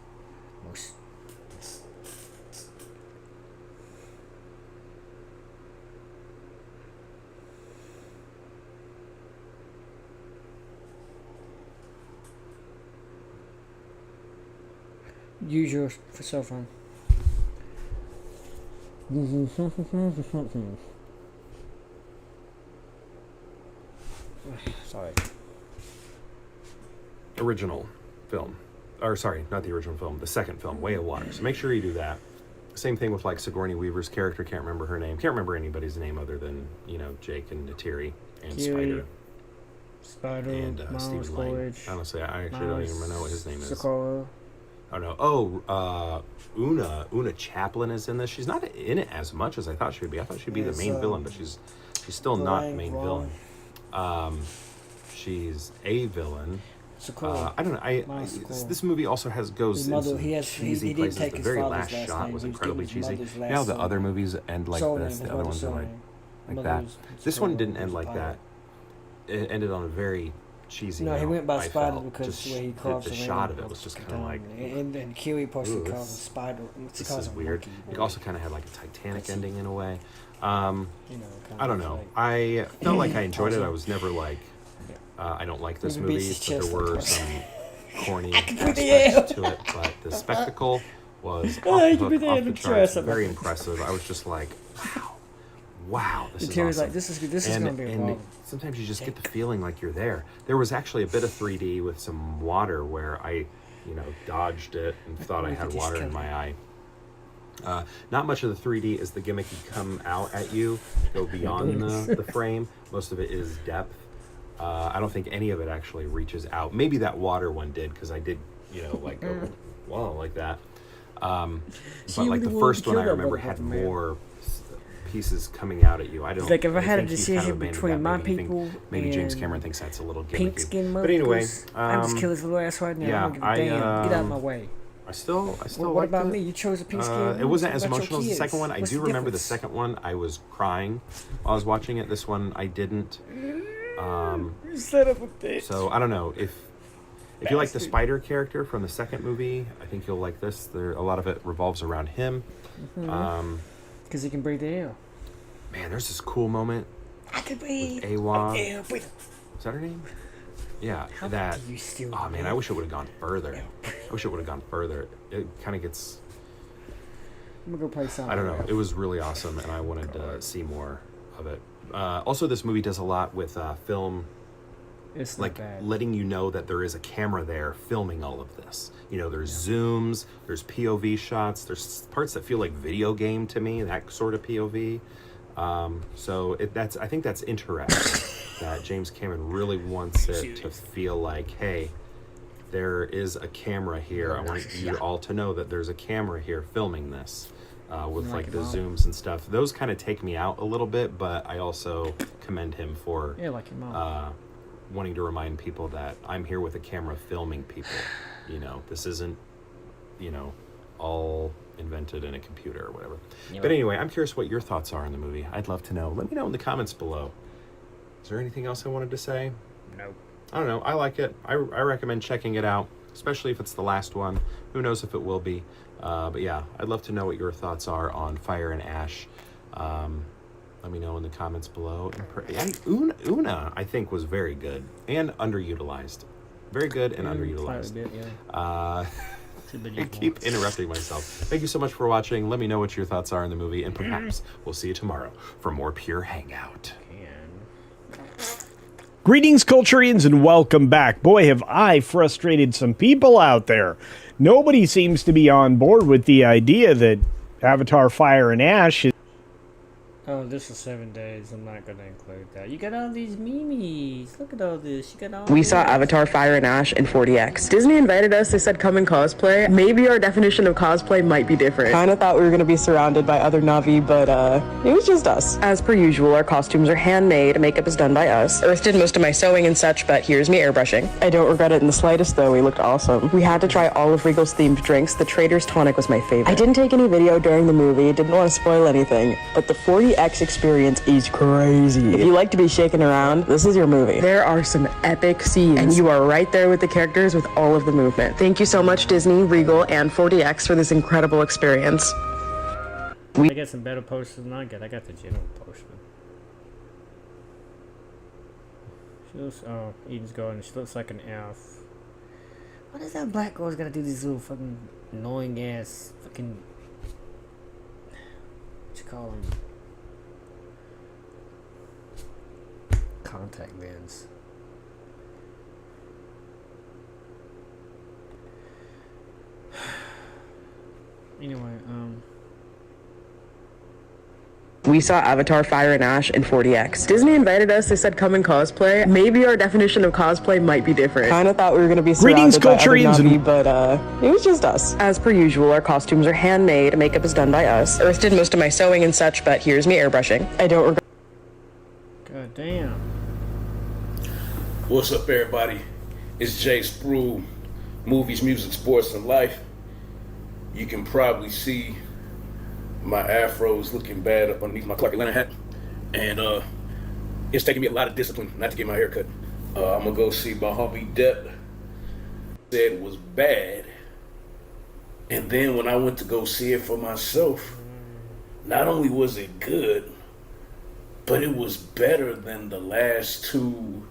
Use your cell phone. Sorry. Original film. Or sorry, not the original film, the second film, Way of Water. So make sure you do that. Same thing with like Sigourney Weaver's character, can't remember her name. Can't remember anybody's name other than, Jake and Neytiri and Spider and Miles Stephen Lang. Coleridge, Honestly, I actually don't even know what his name is. Socorro. I don't know. Oh, Una Chaplin is in this. She's not in it as much as I thought she would be. I thought she'd be the main villain, but she's still not the main villain. She's a villain. I don't know. This movie also goes in some cheesy places. The very last shot was incredibly cheesy. You know how the other movies end like this? The other ones are like that. This one didn't end like that. It ended on a very cheesy. No, he went by Spider because just the way he calls the shot of it was just kind of like. And Kiwi posted calls him Spider. This is weird. It also kind of had like a Titanic ending in a way. I don't know. I felt like I enjoyed it. I was never like. I don't like this movie, but there were some corny aspects to it. But the spectacle was off the charts, very impressive. I was just like, wow, this is awesome. Like, this is going to be a problem. Sometimes you just get the feeling like you're there. There was actually a bit of 3D with some water where I, dodged it and thought I had water in my eye. Not much of the 3D is the gimmicky come out at you, go beyond the frame. Most of it is depth. I don't think any of it actually reaches out. Maybe that water one did, because I did, like go, wow, like that. But like the first one I remember had more pieces coming out at you. I don't. Like if I had a decision between my people, maybe James Cameron thinks that's a little gimmicky. Pink skin but anyway, I just kill his little ass right now. Yeah, get out of my way. I still what about me? You chose a pink skin. It wasn't as emotional as the second one. I do remember the second one. I was crying while I was watching it. This one I didn't. You set up a bitch. So I don't know if you like the Spider character from the second movie, I think you'll like this. A lot of it revolves around him. Because he can breathe the air. Man, there's this cool moment. I can breathe. Awa. Breathe. Is that her name? Yeah. How that. You still oh man, I wish it would have gone further. It kind of gets. I'm gonna go play something. I don't know. It was really awesome, and I wanted to see more of it. Also, this movie does a lot with film. It's like bad. letting you know that there is a camera there filming all of this. There's zooms, there's POV shots, there's parts that feel like video game to me, that sort of POV. So I think that's interesting that James Cameron really wants it to feel like, hey, there is a camera here. I want you all to know that there's a camera here filming this. With like the zooms and stuff. Those kind of take me out a little bit, but I also commend him for wanting to remind people that I'm here with a camera filming people. This isn't, all invented in a computer or whatever. Yep. But anyway, I'm curious what your thoughts are on the movie. I'd love to know. Let me know in the comments below. Is there anything else I wanted to say? No. I don't know. I like it. I recommend checking it out, especially if it's the last one. Who knows if it will be. But yeah, I'd love to know what your thoughts are on Fire and Ash. Let me know in the comments below. And Una, I think, was very good and underutilized. Very good and underutilized. Bit, yeah. I keep interrupting myself. Thank you so much for watching. Let me know what your thoughts are in the movie, and perhaps we'll see you tomorrow for more Pure Hangout. Greetings, Culturians, and welcome back. Boy, have I frustrated some people out there. Nobody seems to be on board with the idea that Avatar Fire and Ash is... Oh, this is 7 days. I'm not gonna include that. You got all these memes. Look at all this. You got all. We saw Avatar Fire and Ash in 40X. Disney invited us. They said come and cosplay. Maybe our definition of cosplay might be different. Kinda thought we were gonna be surrounded by other Na'vi, but it was just us. As per usual, our costumes are handmade. Makeup is done by us. Earth did most of my sewing and such, but here's me airbrushing. I don't regret it in the slightest, though. We looked awesome. We had to try all of Regal's themed drinks. The Trader's Tonic was my favorite. I didn't take any video during the movie. Didn't want to spoil anything, but the 40X experience is crazy. If you like to be shaken around, this is your movie. There are some epic scenes, and you are right there with the characters with all of the movement. Thank you so much, Disney, Regal, and 40X for this incredible experience. I get some better posters than I get. I got the general poster. She looks, oh, Eden's going. She looks like an elf. What is that black girl's gotta do these little fucking annoying ass fucking... What you call them? Contact lens. Anyway, We saw Avatar Fire and Ash in 40X. Disney invited us. They said come and cosplay. Maybe our definition of cosplay might be different. Kinda thought we were gonna be surrounded by other Na'vi, but it was just us. As per usual, our costumes are handmade. Makeup is done by us. Earth did most of my sewing and such, but here's me airbrushing. I don't regret. god damn. What's up, everybody? It's Jay Spruill, movies, music, sports, and life. You can probably see my afro is looking bad up underneath my Clark Atlanta hat, and it's taking me a lot of discipline not to get my hair cut. I'm gonna go see my homie Depp. Said it was bad, and then when I went to go see it for myself, not only was it good, but it was better than the last two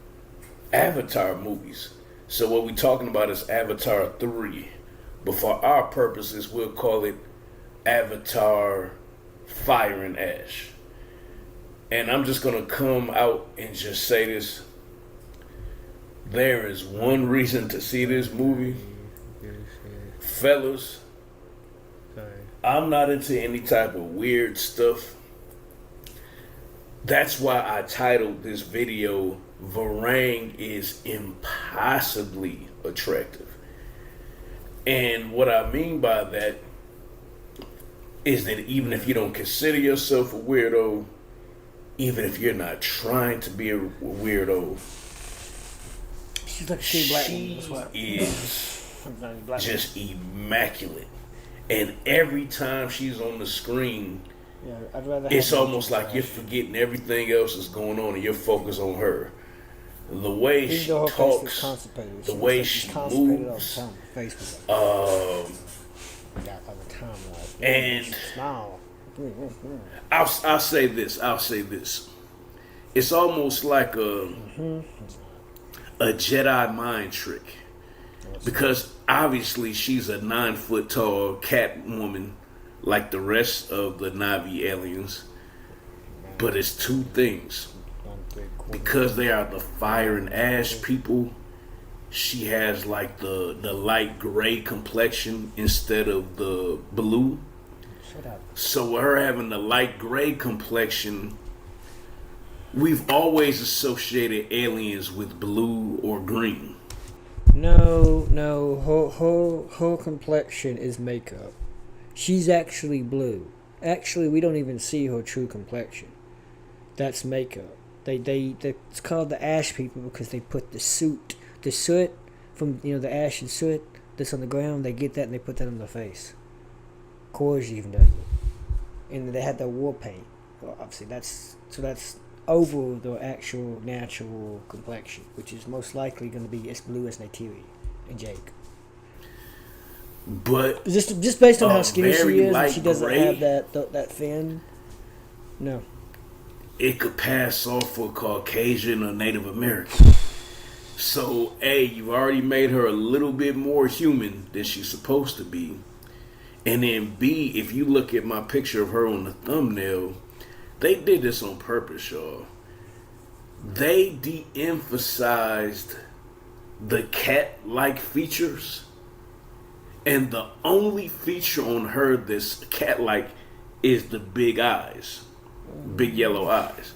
Avatar movies. So what we're talking about is Avatar 3, but for our purposes, we'll call it Avatar Fire and Ash. And I'm just gonna come out and just say this. There is one reason to see this movie. Fellas, I'm not into any type of weird stuff. That's why I titled this video Varang is impossibly attractive. And what I mean by that is that even if you don't consider yourself a weirdo, even if you're not trying to be a weirdo, She's like a black she woman. is just immaculate. And every time she's on the screen, Yeah, I'd rather it's have almost like you're forgetting everything else that's going on and you're focused on her. The way she talks, the way she moves, and I'll say this. It's almost like a Jedi mind trick, because obviously she's a 9-foot tall cat woman like the rest of the Na'vi aliens, but it's two things. Because they are the fire and ash people, she has like the light gray complexion instead of the blue. So with her having the light gray complexion, we've always associated aliens with blue or green. No, her complexion is makeup. She's actually blue. Actually, we don't even see her true complexion. That's makeup. It's called the ash people because they put the soot from the ash and soot that's on the ground. They get that and they put that on their face. Korg even does it. And they had the war paint. Well, obviously, that's over the actual natural complexion, which is most likely going to be as blue as Neytiri and Jake. But Just based on how skinny she is, and she doesn't gray, have that fin. No. It could pass off for Caucasian or Native American. So, A, you've already made her a little bit more human than she's supposed to be. And then B, if you look at my picture of her on the thumbnail, they did this on purpose, y'all. They de-emphasized the cat-like features. And the only feature on her that's cat-like is the big eyes. Big yellow eyes.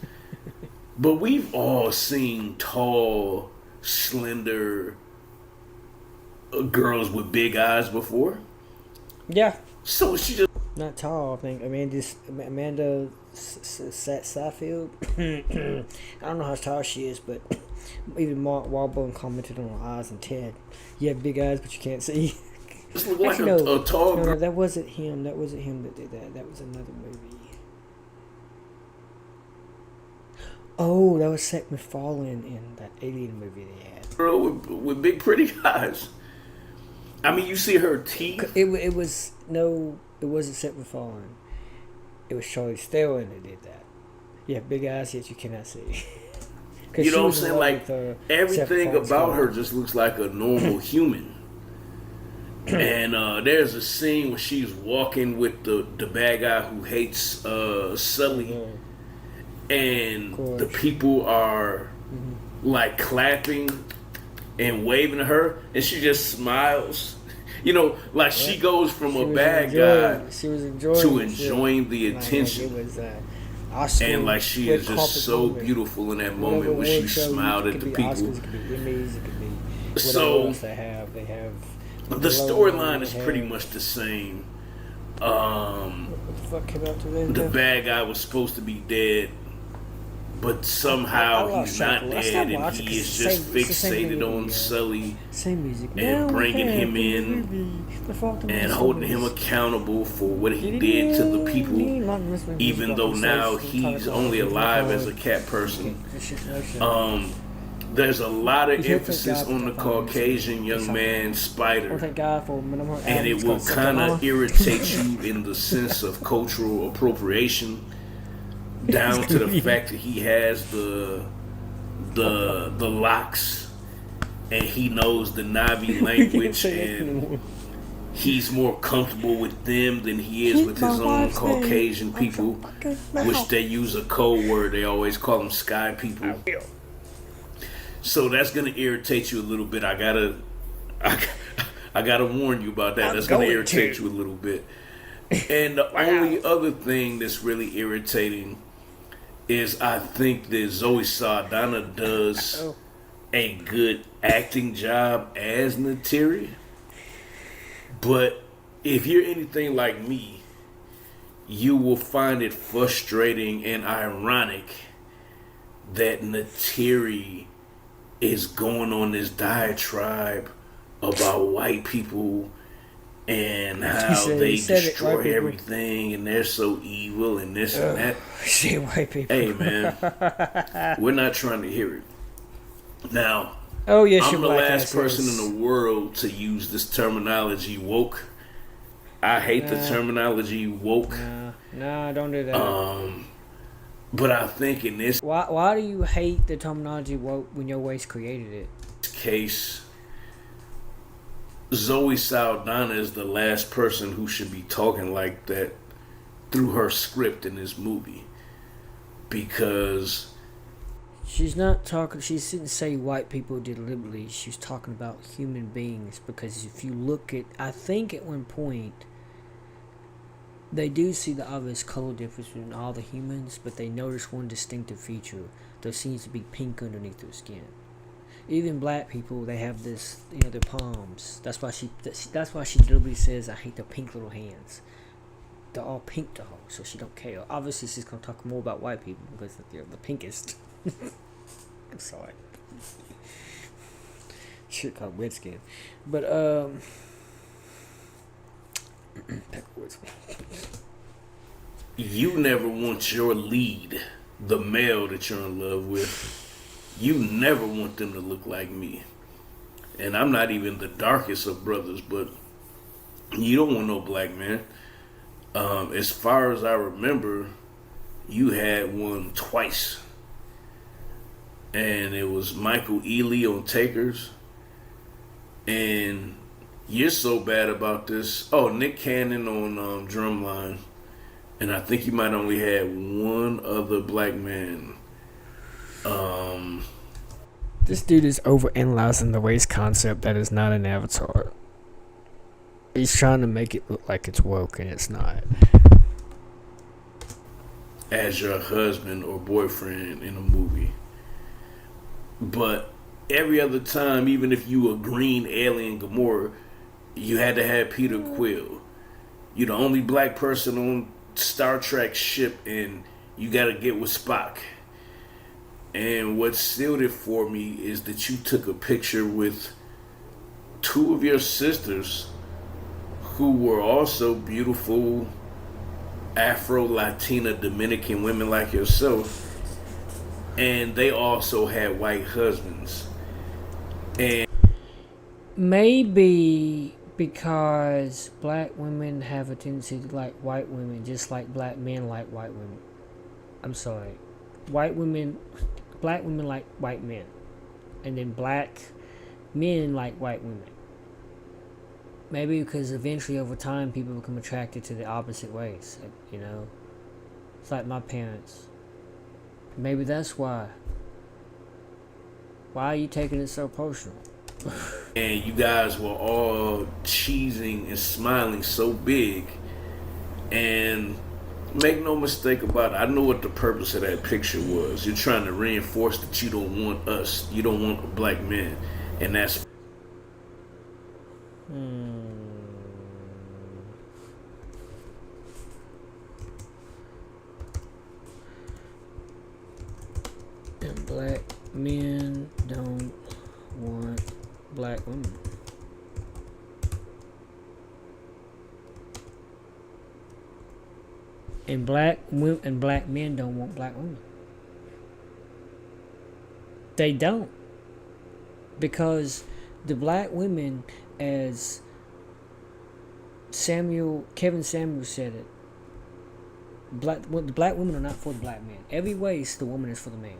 But we've all seen tall, slender girls with big eyes before. Yeah. So she just... Not tall, I think. Amanda Seyfield. I don't know how tall she is, but even Mark Wahlberg commented on her eyes and Ted. You have big eyes, but you can't see. Just look like a tall girl. No, that wasn't him. That wasn't him that did that. That was another movie. Oh, that was Seth MacFarlane in that Alien movie they had. Girl with big pretty eyes. I mean, you see her teeth. It wasn't Seth MacFarlane. It was Charlie Theron that did that. You have big eyes, yet you cannot see. You know what I'm saying? Like, everything about her just looks like a normal human. And there's a scene where she's walking with the bad guy who hates Sully. And the people are like clapping and waving to her, and she just smiles. You know, like she goes from a bad guy to enjoying the attention. It was Oscar, and like she is just so beautiful in that moment when she smiled at the people. Oscars, it could be Emmys, it could be so else they have the storyline is pretty much the same. What the fuck came out to them? The bad guy was supposed to be dead, but somehow he's not dead, and he is just fixated on Sully and bringing him in and holding him accountable for what he did to the people, even though now he's only alive as a cat person. There's a lot of emphasis on the Caucasian young man Spider, and it will kind of irritate you in the sense of cultural appropriation, down to the fact that he has the locks, and he knows the Navi language, and he's more comfortable with them than he is with his own Caucasian people, which they use a code word. They always call them sky people. So that's gonna irritate you a little bit. I gotta warn you about that. That's gonna irritate you a little bit. And the only other thing that's really irritating is I think that Zoe Saldana does a good acting job as Neytiri. But if you're anything like me, you will find it frustrating and ironic that Neytiri is going on this diatribe about white people and how they destroy everything and they're so evil and this and that. Say white people. Hey man, we're not trying to hear it. Now, I'm the last person in the world to use this terminology woke. I hate the terminology woke. Nah, don't do that. But I think in this why do you hate the terminology woke when your race created it? Case, Zoe Saldana is the last person who should be talking like that through her script in this movie, because she's not talking. She didn't say white people deliberately. She was talking about human beings, because if you look at, I think at one point they do see the obvious color difference between all the humans, but they notice one distinctive feature. There seems to be pink underneath their skin. Even black people, they have this, their palms. That's why she deliberately says, "I hate the pink little hands." They're all pink to her, so she don't care. Obviously, she's gonna talk more about white people because they're the pinkest. I'm sorry. Shit called redskin, but Backwards. You never want your lead, the male that you're in love with, you never want them to look like me. And I'm not even the darkest of brothers, but you don't want no black man. As far as I remember, you had one twice. And it was Michael Ealy on Takers. And you're so bad about this. Oh, Nick Cannon on Drumline. And I think you might only have one other black man. This dude is overanalyzing the race concept that is not an Avatar. He's trying to make it look like it's woke, and it's not. As your husband or boyfriend in a movie. But every other time, even if you were green alien Gamora, you had to have Peter Quill. You're the only black person on Star Trek ship, and you gotta get with Spock. And what sealed it for me is that you took a picture with two of your sisters who were also beautiful Afro-Latina Dominican women like yourself, and they also had white husbands. And Maybe because black women have a tendency to like white women just like black men like white women. I'm sorry. Black women like white men. And then black men like white women. Maybe because eventually over time people become attracted to the opposite ways. You know? It's like my parents. Maybe that's why. Why are you taking it so personal? And you guys were all cheesing and smiling so big. And make no mistake about it, I know what the purpose of that picture was. You're trying to reinforce that you don't want us. You don't want black men. And that's... And black men don't want black women. And black men don't want black women. They don't. Because the black women, as Kevin Samuel said it, the black women are not for the black man. Every race, the woman is for the man.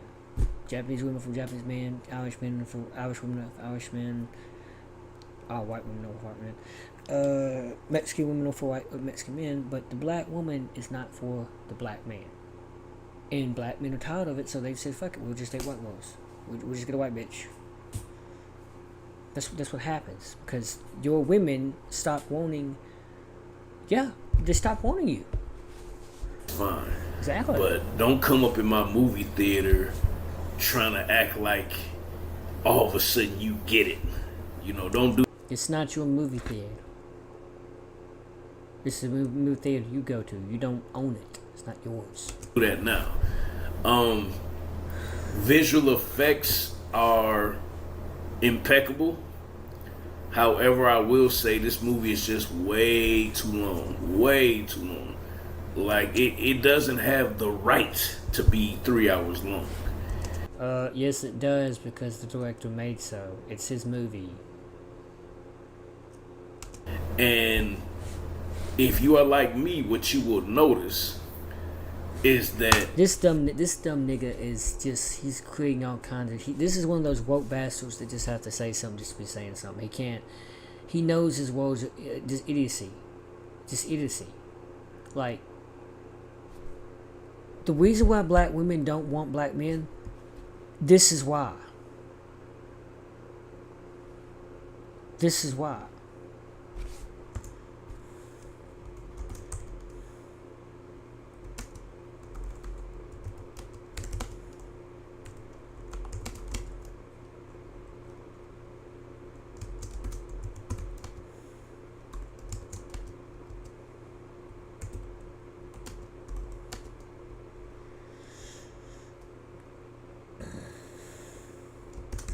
Japanese women for Japanese men, Irish men for Irish women for Irish men, white women for white men, Mexican women for white Mexican men, but the black woman is not for the black man. And black men are tired of it, so they said, fuck it, we'll just take white women. We'll just get a white bitch. That's what happens, because your women stop wanting, they stop wanting you. Fine. Exactly. But don't come up in my movie theater trying to act like all of a sudden you get it. You know, don't do... It's not your movie theater. This is a movie theater you go to. You don't own it. It's not yours. Do that now. Visual effects are impeccable. However, I will say this movie is just way too long. Way too long. Like, it doesn't have the right to be 3 hours long. Yes it does, because the director made so. It's his movie. And if you are like me, what you will notice is that this dumb nigga is just, he's creating all kinds of, this is one of those woke bastards that just have to say something just to be saying something. He knows his woes are just idiocy. Like, the reason why black women don't want black men, this is why.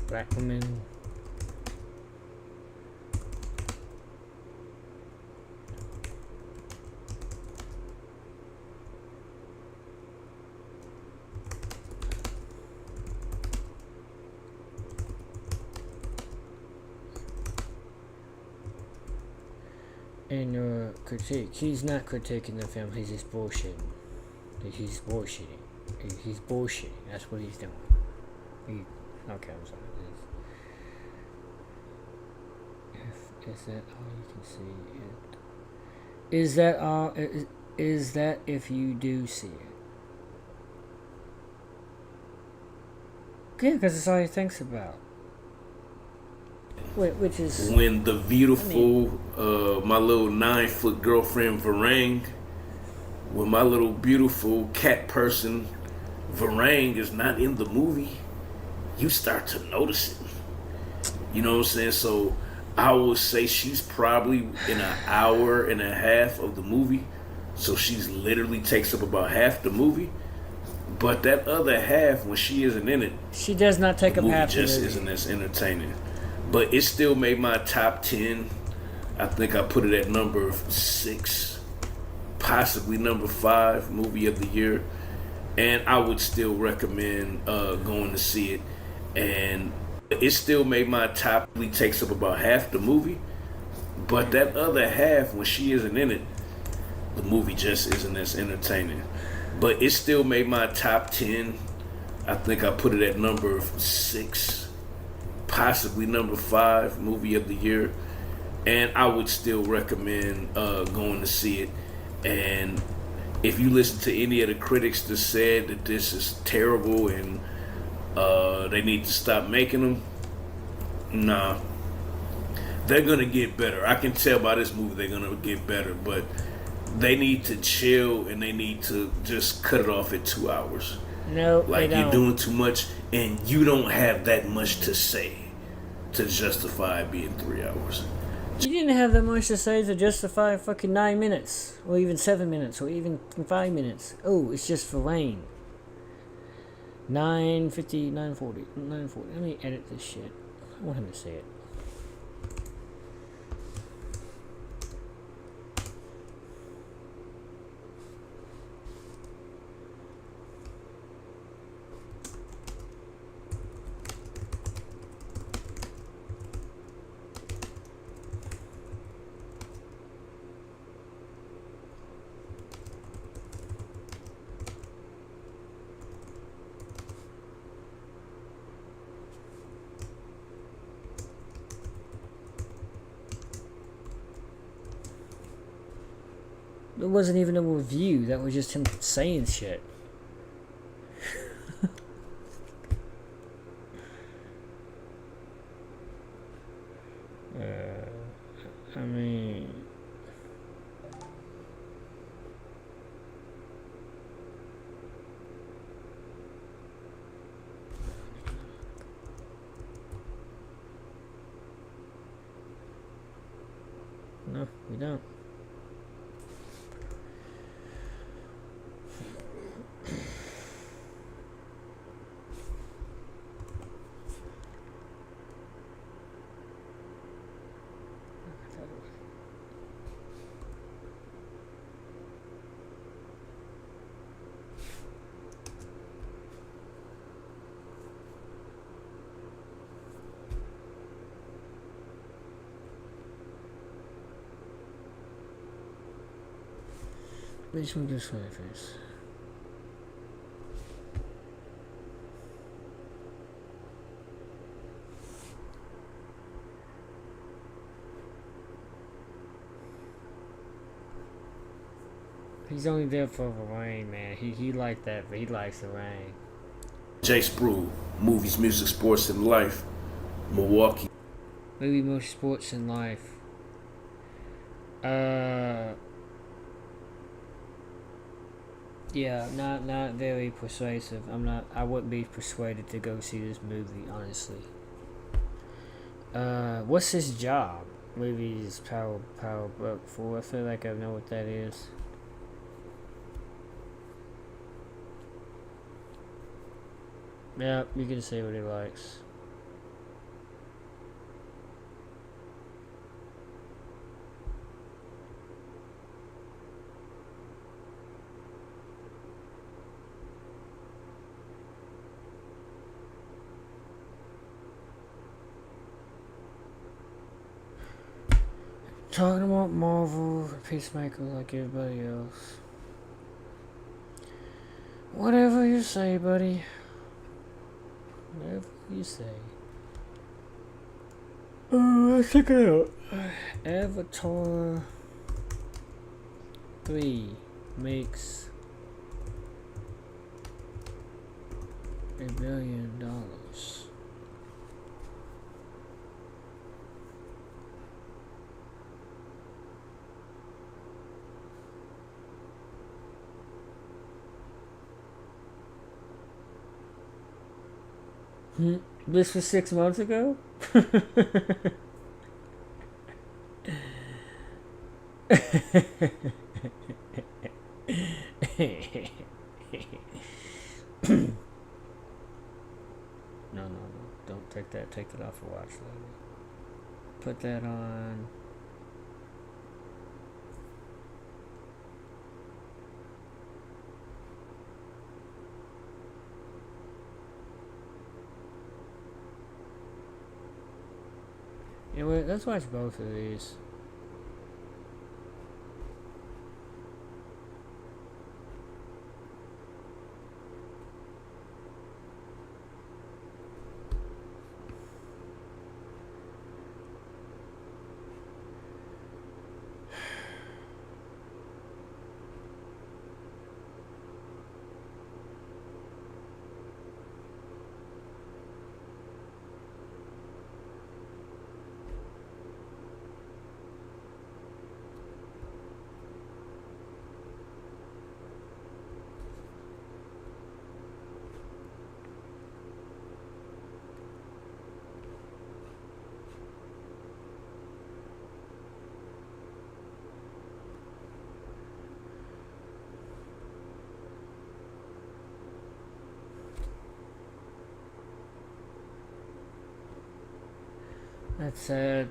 Black women. in your critique. He's not critiquing the film. He's just bullshitting. He's bullshitting. He's bullshitting. That's what he's doing. Okay, I'm sorry. Is that all you can see? Is that all? Is that if you do see it? Yeah, because it's all he thinks about. Which is when the beautiful, my little 9-foot girlfriend Varang, when my little beautiful cat person Varang is not in the movie, you start to notice it. You know what I'm saying? So I would say she's probably in an hour and a half of the movie. So she's literally takes up about half the movie. But that other half, when she isn't in it, she does not take up half the movie. Just isn't as entertaining. But it still made my top 10. I think I put it at number 6, possibly number 5 movie of the year. And I would still recommend going to see it. And it still made my top. It takes up about half the movie. But that other half, when she isn't in it, the movie just isn't as entertaining. But it still made my top 10. I think I put it at number 6, possibly number 5 movie of the year. And I would still recommend going to see it. And if you listen to any of the critics that said that this is terrible and they need to stop making them, nah. They're going to get better. I can tell by this movie they're going to get better. But they need to chill and they need to just cut it off at 2 hours. No, like you're doing too much and you don't have that much to say to justify it being 3 hours. You didn't have that much to say to justify fucking 9 minutes, or even 7 minutes, or even 5 minutes. Oh, it's just for rain. 9:50, 9:40, 9:40. Let me edit this shit. I want him to say it. It wasn't even a review, that was just him saying shit. I mean... No, we don't. Which one goes first? He's only there for the rain, man. He liked that, but he likes the rain. Jay Sprue, movies, music, sports, and life. Milwaukee. Movie, motion, sports, and life. Yeah, not very persuasive. I wouldn't be persuaded to go see this movie, honestly. What's his job? Movies, Power Book 4. I feel like I know what that is. Yeah, you can say what he likes. Talking about Marvel, Peacemaker like everybody else. Whatever you say, buddy. Whatever you say. Let's check it out. Avatar 3 makes $1 billion. This was 6 months ago? No, don't take that. Take it off the watch, lady. Put that on. Anyway, let's watch both of these. That's sad.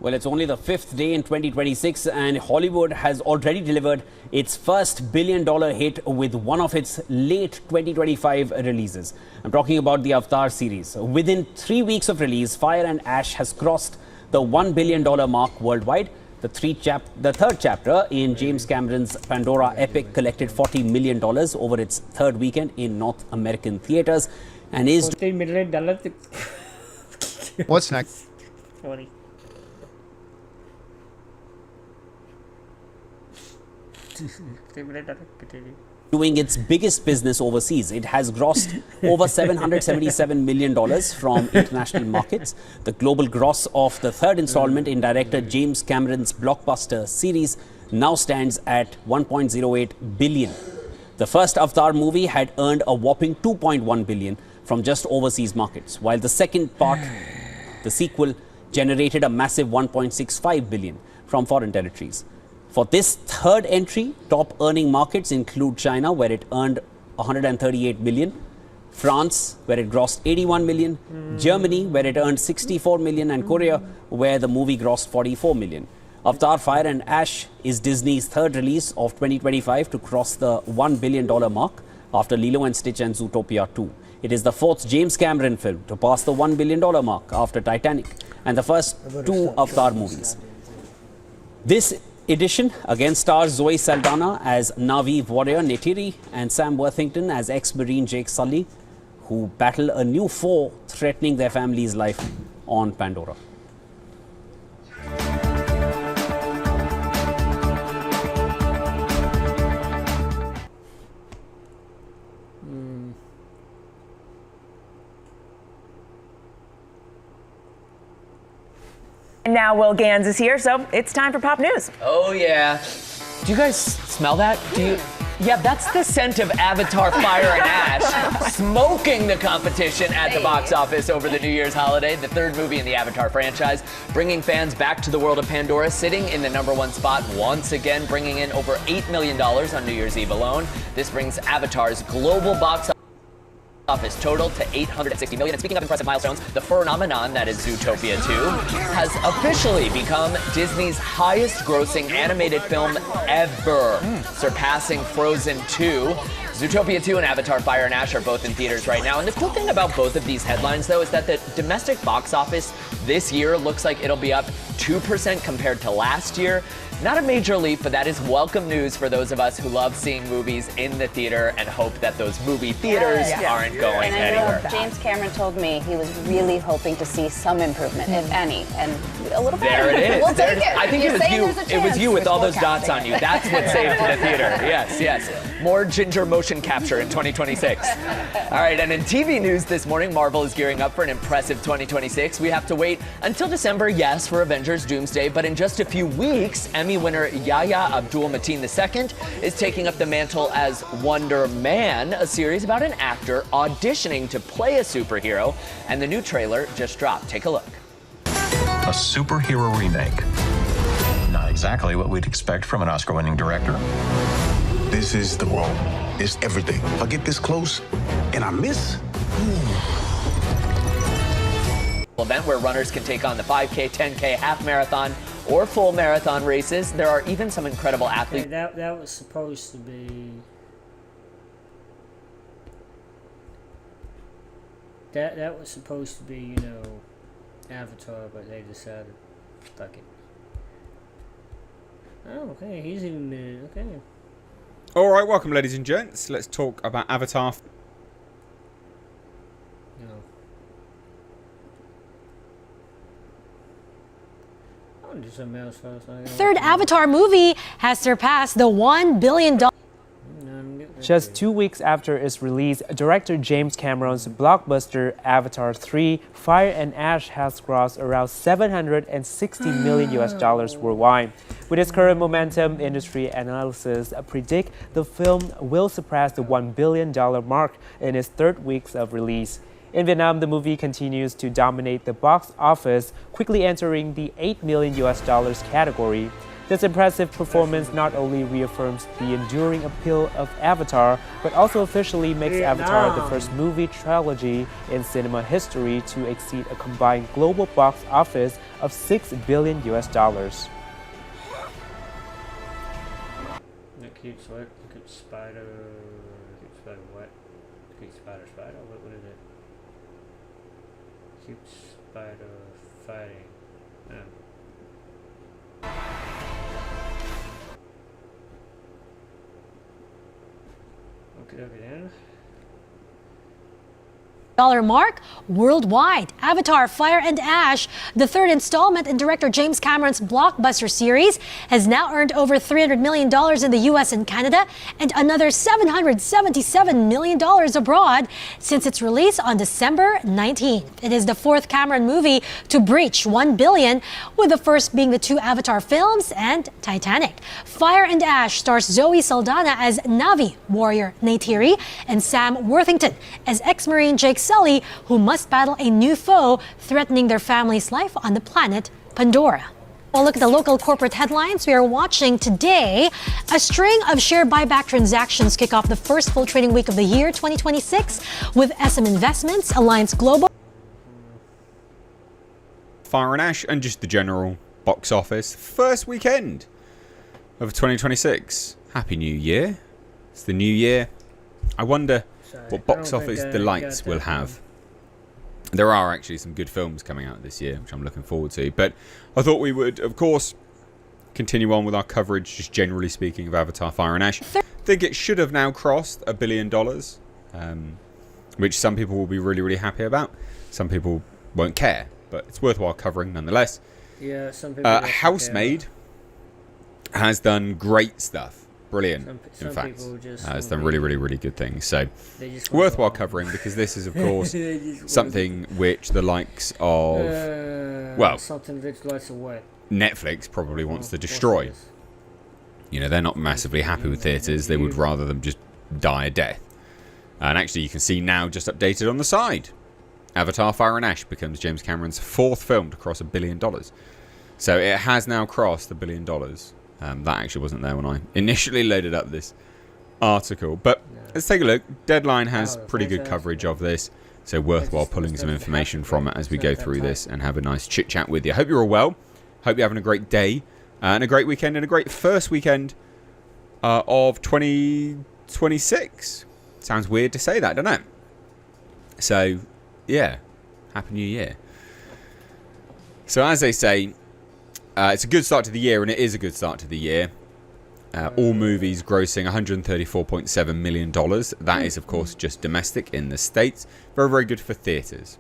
Well, it's only the 5th day in 2026 and Hollywood has already delivered its first billion-dollar hit with one of its late 2025 releases. I'm talking about the Avatar series. Within 3 weeks of release, Fire and Ash has crossed the $1 billion mark worldwide. The third chapter in James Cameron's Pandora epic collected $40 million over its third weekend in North American theaters and is... What's next? Sorry. doing its biggest business overseas. It has grossed over $777 million from international markets. The global gross of the third installment in director James Cameron's blockbuster series now stands at $1.08 billion. The first Avatar movie had earned a whopping $2.1 billion from just overseas markets, while the second part, the sequel, generated a massive $1.65 billion from foreign territories. For this third entry, top earning markets include China, where it earned $138 million, France, where it grossed $81 million, Germany, where it earned $64 million, and Korea, where the movie grossed $44 million. Avatar Fire and Ash is Disney's third release of 2025 to cross the $1 billion mark after Lilo and Stitch and Zootopia 2. It is the fourth James Cameron film to pass the $1 billion mark after Titanic and the first two Avatar movies. This edition again stars Zoe Saldana as Na'vi warrior Neytiri and Sam Worthington as ex-Marine Jake Sully, who battle a new foe threatening their family's life on Pandora. And now Will Gans is here, so it's time for Pop News. Oh, yeah. Do you guys smell that? Yeah, that's the scent of Avatar Fire and Ash smoking the competition at the box office over the New Year's holiday. The third movie in the Avatar franchise, bringing fans back to the world of Pandora, sitting in the #1 spot once again, bringing in over $8 million on New Year's Eve alone. This brings Avatar's global box office total to $860 million. And speaking of impressive milestones, the phenomenon that is Zootopia 2 has officially become Disney's highest grossing animated film ever, surpassing Frozen 2. Zootopia 2 and Avatar Fire and Ash are both in theaters right now. And the cool thing about both of these headlines, though, is that the domestic box office this year looks like it'll be up 2% compared to last year. Not a major leap, but that is welcome news for those of us who love seeing movies in the theater and hope that those movie theaters aren't going anywhere. James Cameron told me he was really hoping to see some improvement, if any, and a little bit. There it is. We'll take it. I think it was you with all those dots on you. That's what saved the theater. Yes, yes. More ginger motion capture in 2026. All right, and in TV news this morning, Marvel is gearing up for an impressive 2026. We have to wait until December, yes, for Avengers Doomsday, but in just a few weeks, Emmy winner Yahya Abdul-Mateen II is taking up the mantle as Wonder Man, a series about an actor auditioning to play a superhero, and the new trailer just dropped. Take a look. A superhero remake. Not exactly what we'd expect from an Oscar-winning director. This is the role. It's everything. If I get this close and I miss, Event where runners can take on the 5K, 10K, half marathon, or full marathon races. There are even some incredible athletes. That was supposed to be. That was supposed to be, Avatar, but they decided, fuck it. Oh, okay, he's even okay. All right, welcome, ladies and gents. Let's talk about Avatar. Third Avatar movie has surpassed the $1 billion. Just 2 weeks after its release, director James Cameron's blockbuster Avatar 3 Fire and Ash has grossed around $760 million worldwide. With its current momentum, industry analysts predict the film will surpass the $1 billion mark in its 3rd weeks of release. In Vietnam, the movie continues to dominate the box office, quickly entering the $8 million category. This impressive performance not only reaffirms the enduring appeal of Avatar, but also officially makes Avatar the first movie trilogy in cinema history to exceed a combined global box office of $6 billion. Cute sweat, cute spider what? Cute spider, what is it? Cute spider fighting. Okay then. Mark worldwide. Avatar Fire and Ash, the 3rd installment in director James Cameron's blockbuster series, has now earned over $300 million in the US and Canada and another $777 million abroad since its release on December 19th. It is the 4th Cameron movie to breach $1 billion, with the first being the 2 Avatar films and Titanic. Fire and Ash stars Zoe Saldana as Na'vi warrior Neytiri and Sam Worthington as ex-Marine Jake Sully, who must battle a new foe threatening their family's life on the planet Pandora. Well, look at the local corporate headlines we are watching today. A string of share buyback transactions kick off the first full trading week of the year 2026 with SM Investments, Alliance Global. Fire and Ash and just the general box office. First weekend of 2026. Happy New Year. It's the new year. I wonder what box office delights we'll have. There are actually some good films coming out this year, which I'm looking forward to. But I thought we would, of course, continue on with our coverage, just generally speaking, of Avatar Fire and Ash. I think it should have now crossed $1 billion, which some people will be really, really happy about. Some people won't care, but it's worthwhile covering nonetheless. Yeah, some people Housemaid has done great stuff. Brilliant, in fact. It's done really, really, really good things. So, worthwhile covering, because this is, of course, something which the likes of, something which likes of what? Netflix probably wants to destroy. They're not massively happy with theatres. They would rather them just die a death. And actually, you can see now, just updated on the side, Avatar Fire and Ash becomes James Cameron's 4th film to cross $1 billion. So, it has now crossed $1 billion. That actually wasn't there when I initially loaded up this article. But let's take a look. Deadline has pretty good coverage of this, so worthwhile pulling some information from it as we go through this and have a nice chit-chat with you. Hope you're all well. Hope you're having a great day and a great weekend and a great first weekend of 2026. Sounds weird to say that, doesn't it? So, yeah. Happy New Year. So, as they say, it's a good start to the year, and it is a good start to the year. All movies grossing $134.7 million. That is, of course, just domestic in the States. Very, very good for theatres.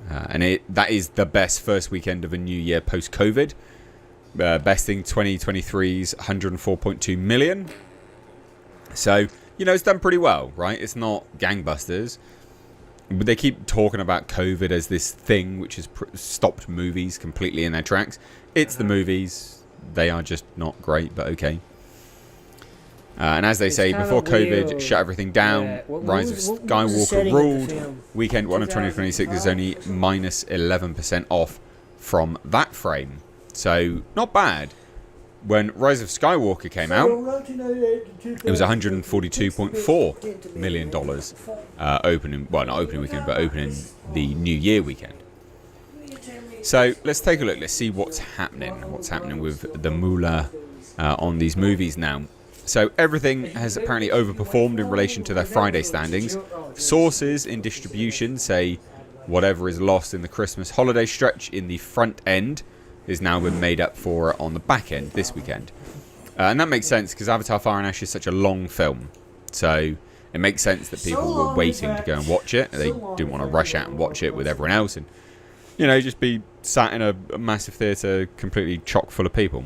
And that is the best first weekend of a new year post-COVID. Besting 2023's $104.2 million. So, it's done pretty well, right? It's not gangbusters. But they keep talking about COVID as this thing which has stopped movies completely in their tracks. It's the movies. They are just not great, but okay. And as they say, before COVID shut everything down, Rise of Skywalker ruled. Weekend 1 of 2026 is only minus 11% off from that frame. So, not bad. When Rise of Skywalker came out, it was $142.4 million opening, well, not opening weekend, but opening the New Year weekend. So, let's take a look. Let's see what's happening with the moolah on these movies now. So everything has apparently overperformed in relation to their Friday standings. Sources in distribution say whatever is lost in the Christmas holiday stretch in the front end has now been made up for on the back end this weekend. And that makes sense because Avatar Fire and Ash is such a long film. So it makes sense that people were waiting to go and watch it. They didn't want to rush out and watch it with everyone else and, just be sat in a massive theatre completely chock full of people.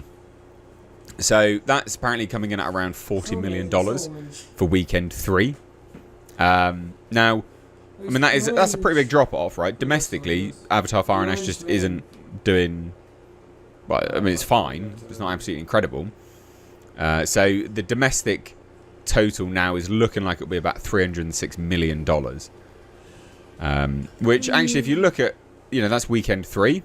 So that's apparently coming in at around $40 million for weekend 3. Now, that's a pretty big drop off, right? Domestically, Avatar Fire and Ash just isn't doing. Well, it's fine. It's not absolutely incredible. So the domestic total now is looking like it'll be about $306 million. Which actually, if you look at, that's weekend 3.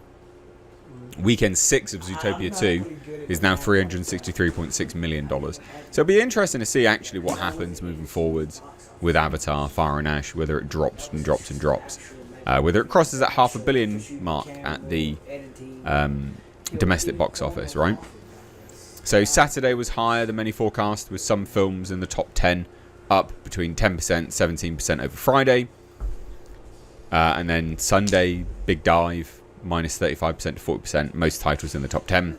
Weekend 6 of Zootopia 2 is now $363.6 million. So it'll be interesting to see actually what happens moving forwards with Avatar Fire and Ash, whether it drops and drops and drops. Whether it crosses that $500 million mark at the domestic box office, right? So Saturday was higher than many forecast, with some films in the top 10 up between 10%, 17% over Friday. And then Sunday, big dive, minus 35% to 40%, most titles in the top 10.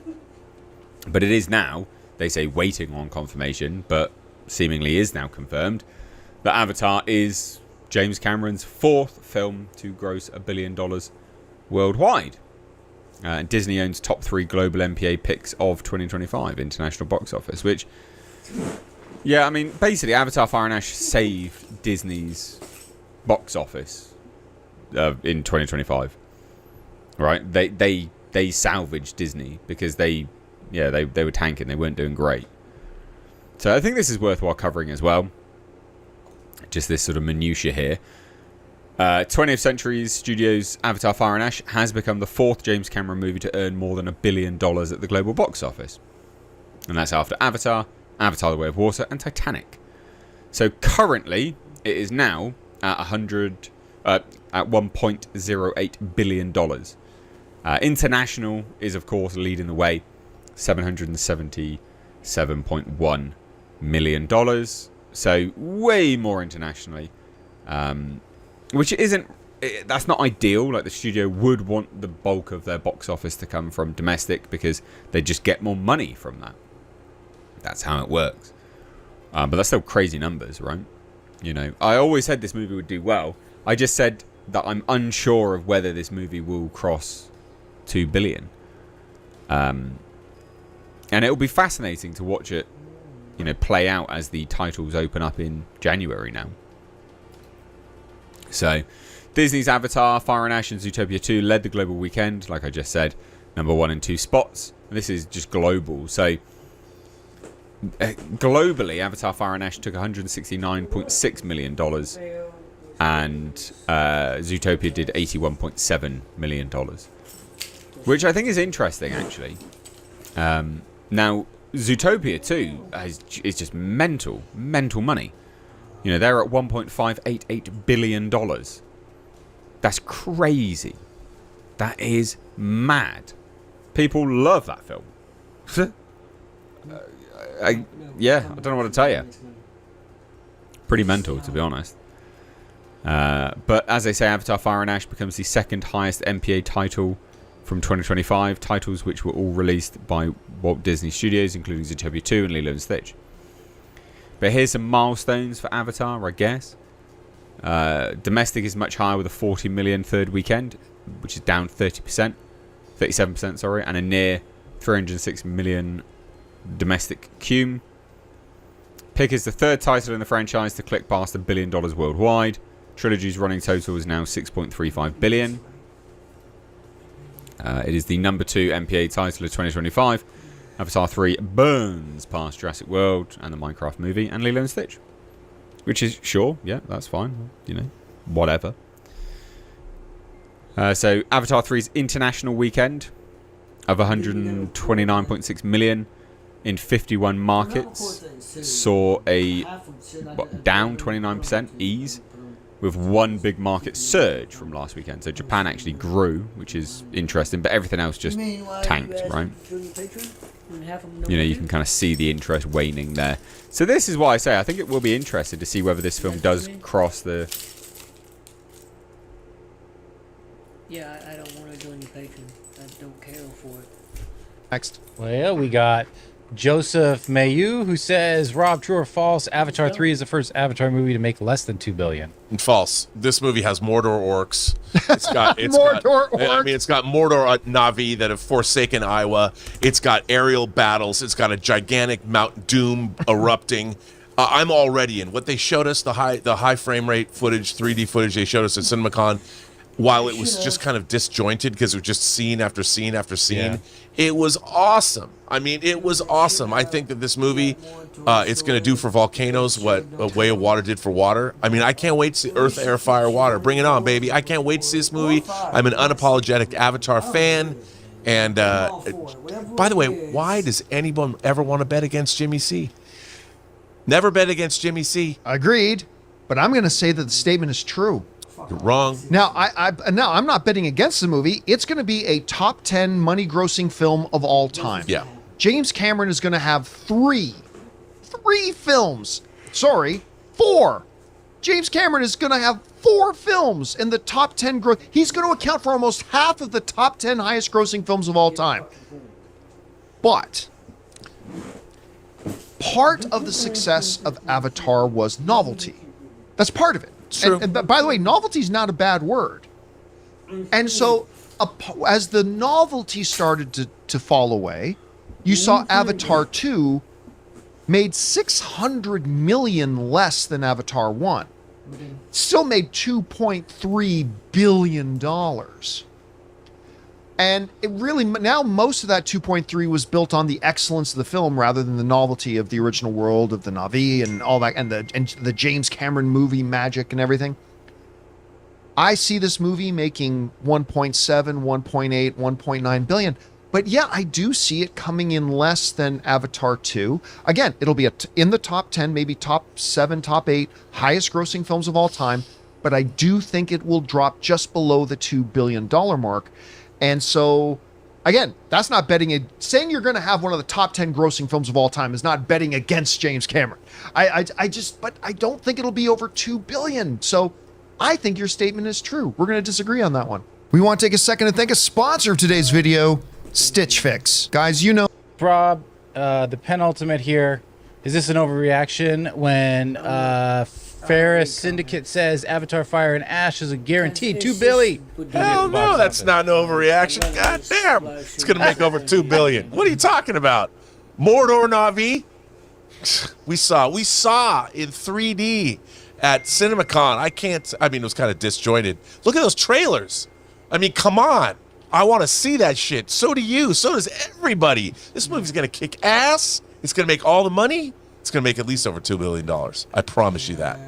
But it is now, they say, waiting on confirmation, but seemingly is now confirmed, that Avatar is James Cameron's 4th film to gross $1 billion worldwide. And Disney owns top 3 global MPA picks of 2025 international box office, which, basically Avatar Fire and Ash saved Disney's box office in 2025. Right, they salvaged Disney because they were tanking. They weren't doing great. So I think this is worthwhile covering as well. Just this sort of minutiae here. 20th Century Studios' Avatar Fire and Ash has become the 4th James Cameron movie to earn more than $1 billion at the global box office. And that's after Avatar, Avatar The Way of Water, and Titanic. So currently, it is now at $1.08 billion. International is, of course, leading the way, $777.1 million. So way more internationally, which that's not ideal. Like, the studio would want the bulk of their box office to come from domestic because they just get more money from that. That's how it works. But that's still crazy numbers, right? I always said this movie would do well. I just said that I'm unsure of whether this movie will cross $2 billion. And it'll be fascinating to watch it, play out as the titles open up in January now. So, Disney's Avatar, Fire and Ash, and Zootopia 2 led the global weekend, like I just said, number 1 and 2 spots. And this is just global. So, globally, Avatar, Fire and Ash took $169.6 million. And Zootopia did $81.7 million. Which I think is interesting, actually. Now, Zootopia 2 is just mental money. They're at $1.588 billion. That's crazy. That is mad. People love that film. I don't know what to tell you. Pretty mental, to be honest. But as they say, Avatar Fire and Ash becomes the second highest MPA title from 2025, titles which were all released by Walt Disney Studios, including Zootopia 2 and Lilo and Stitch. But here's some milestones for Avatar, I guess. Domestic is much higher with a 40 million third weekend, which is down 37%, sorry, and a near 306 million domestic cum. Pick is the third title in the franchise to click past $1 billion worldwide. Trilogy's running total is now 6.35 billion. It is the number 2 MPA title of 2025. Avatar 3 burns past Jurassic World and the Minecraft movie and Lilo and Stitch. Which is, sure, yeah, that's fine. You know, whatever. So Avatar 3's international weekend of 129.6 million in 51 markets saw a down 29% ease, with one big market surge from last weekend. So Japan actually grew, which is interesting, but everything else just tanked, right? You know, you can kind of see the interest waning there. So this is why I say I think it will be interesting to see whether this film does cross the... Yeah, I don't want to join your Patreon. I don't care for it. Next. Well, we got Joseph Mayu, who says, Rob, true or false, Avatar 3 is the first Avatar movie to make less than $2 billion. False. This movie has Mordor orcs. It's got orcs. I mean, it's got Mordor Na'vi that have forsaken Iowa. It's got aerial battles. It's got a gigantic Mount Doom erupting. I'm already in. What they showed us, the high frame rate footage, 3D footage they showed us at CinemaCon, while it was just kind of disjointed because it was just scene after scene after scene, it was awesome. I mean, it was awesome. I think that this movie, it's going to do for volcanoes what A Way of Water did for water. I mean, I can't wait to see Earth, Air, Fire, Water. Bring it on, baby. I can't wait to see this movie. I'm an unapologetic Avatar fan. And by the way, why does anyone ever want to bet against Jimmy C? Never bet against Jimmy C. Agreed. But I'm going to say that the statement is true. You're wrong. Now, I'm not betting against the movie. It's going to be a top 10 money-grossing film of all time. Yeah. James Cameron is going to have three films. Sorry, 4. James Cameron is going to have 4 films in the top 10 gross. He's going to account for almost half of the top 10 highest-grossing films of all time. But part of the success of Avatar was novelty. That's part of it. True. And by the way, novelty is not a bad word. And so, as the novelty started to fall away, you saw Avatar 2 made $600 million less than Avatar 1. Still made $2.3 billion. And it really, now most of that 2.3 was built on the excellence of the film rather than the novelty of the original world of the Na'vi and all that, and the James Cameron movie magic and everything. I see this movie making 1.7, 1.8, 1.9 billion. But yeah, I do see it coming in less than Avatar 2. Again, it'll be in the top 10, maybe top 7, top 8 highest grossing films of all time. But I do think it will drop just below the $2 billion mark. And so, again, that's not betting it. Saying you're going to have one of the top 10 grossing films of all time is not betting against James Cameron. But I don't think it'll be over $2 billion. So I think your statement is true. We're going to disagree on that one. We want to take a second to thank a sponsor of today's video, Stitch Fix. Guys, you know. Rob, the penultimate here. Is this an overreaction when Ferris Syndicate says Avatar Fire and Ash is a guaranteed $2 billion? Hell no, that's not an overreaction. God damn, it's gonna make over $2 billion. What are you talking about? Mordor Na'vi? We saw in 3D at CinemaCon. I mean, it was kind of disjointed. Look at those trailers. I mean, come on. I want to see that shit. So do you. So does everybody. This movie's gonna kick ass. It's gonna make all the money. It's gonna make at least over $2 billion. I promise you that.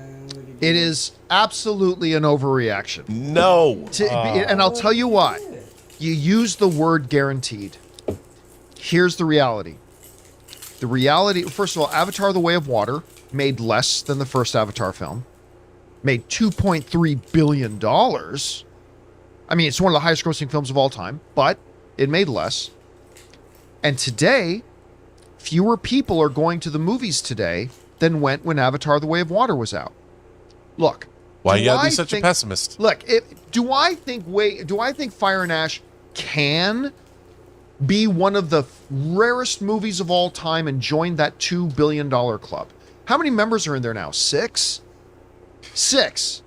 It is absolutely an overreaction. No. And I'll tell you why. You use the word guaranteed. Here's the reality. The reality, first of all, Avatar: The Way of Water made less than the first Avatar film. Made $2.3 billion. I mean, it's one of the highest grossing films of all time, but it made less. And today, fewer people are going to the movies today than went when Avatar: The Way of Water was out. Look. Why do you gotta I be such a think- pessimist? Look, do I think Fire and Ash can be one of the rarest movies of all time and join that $2 billion club? How many members are in there now? 6? 6.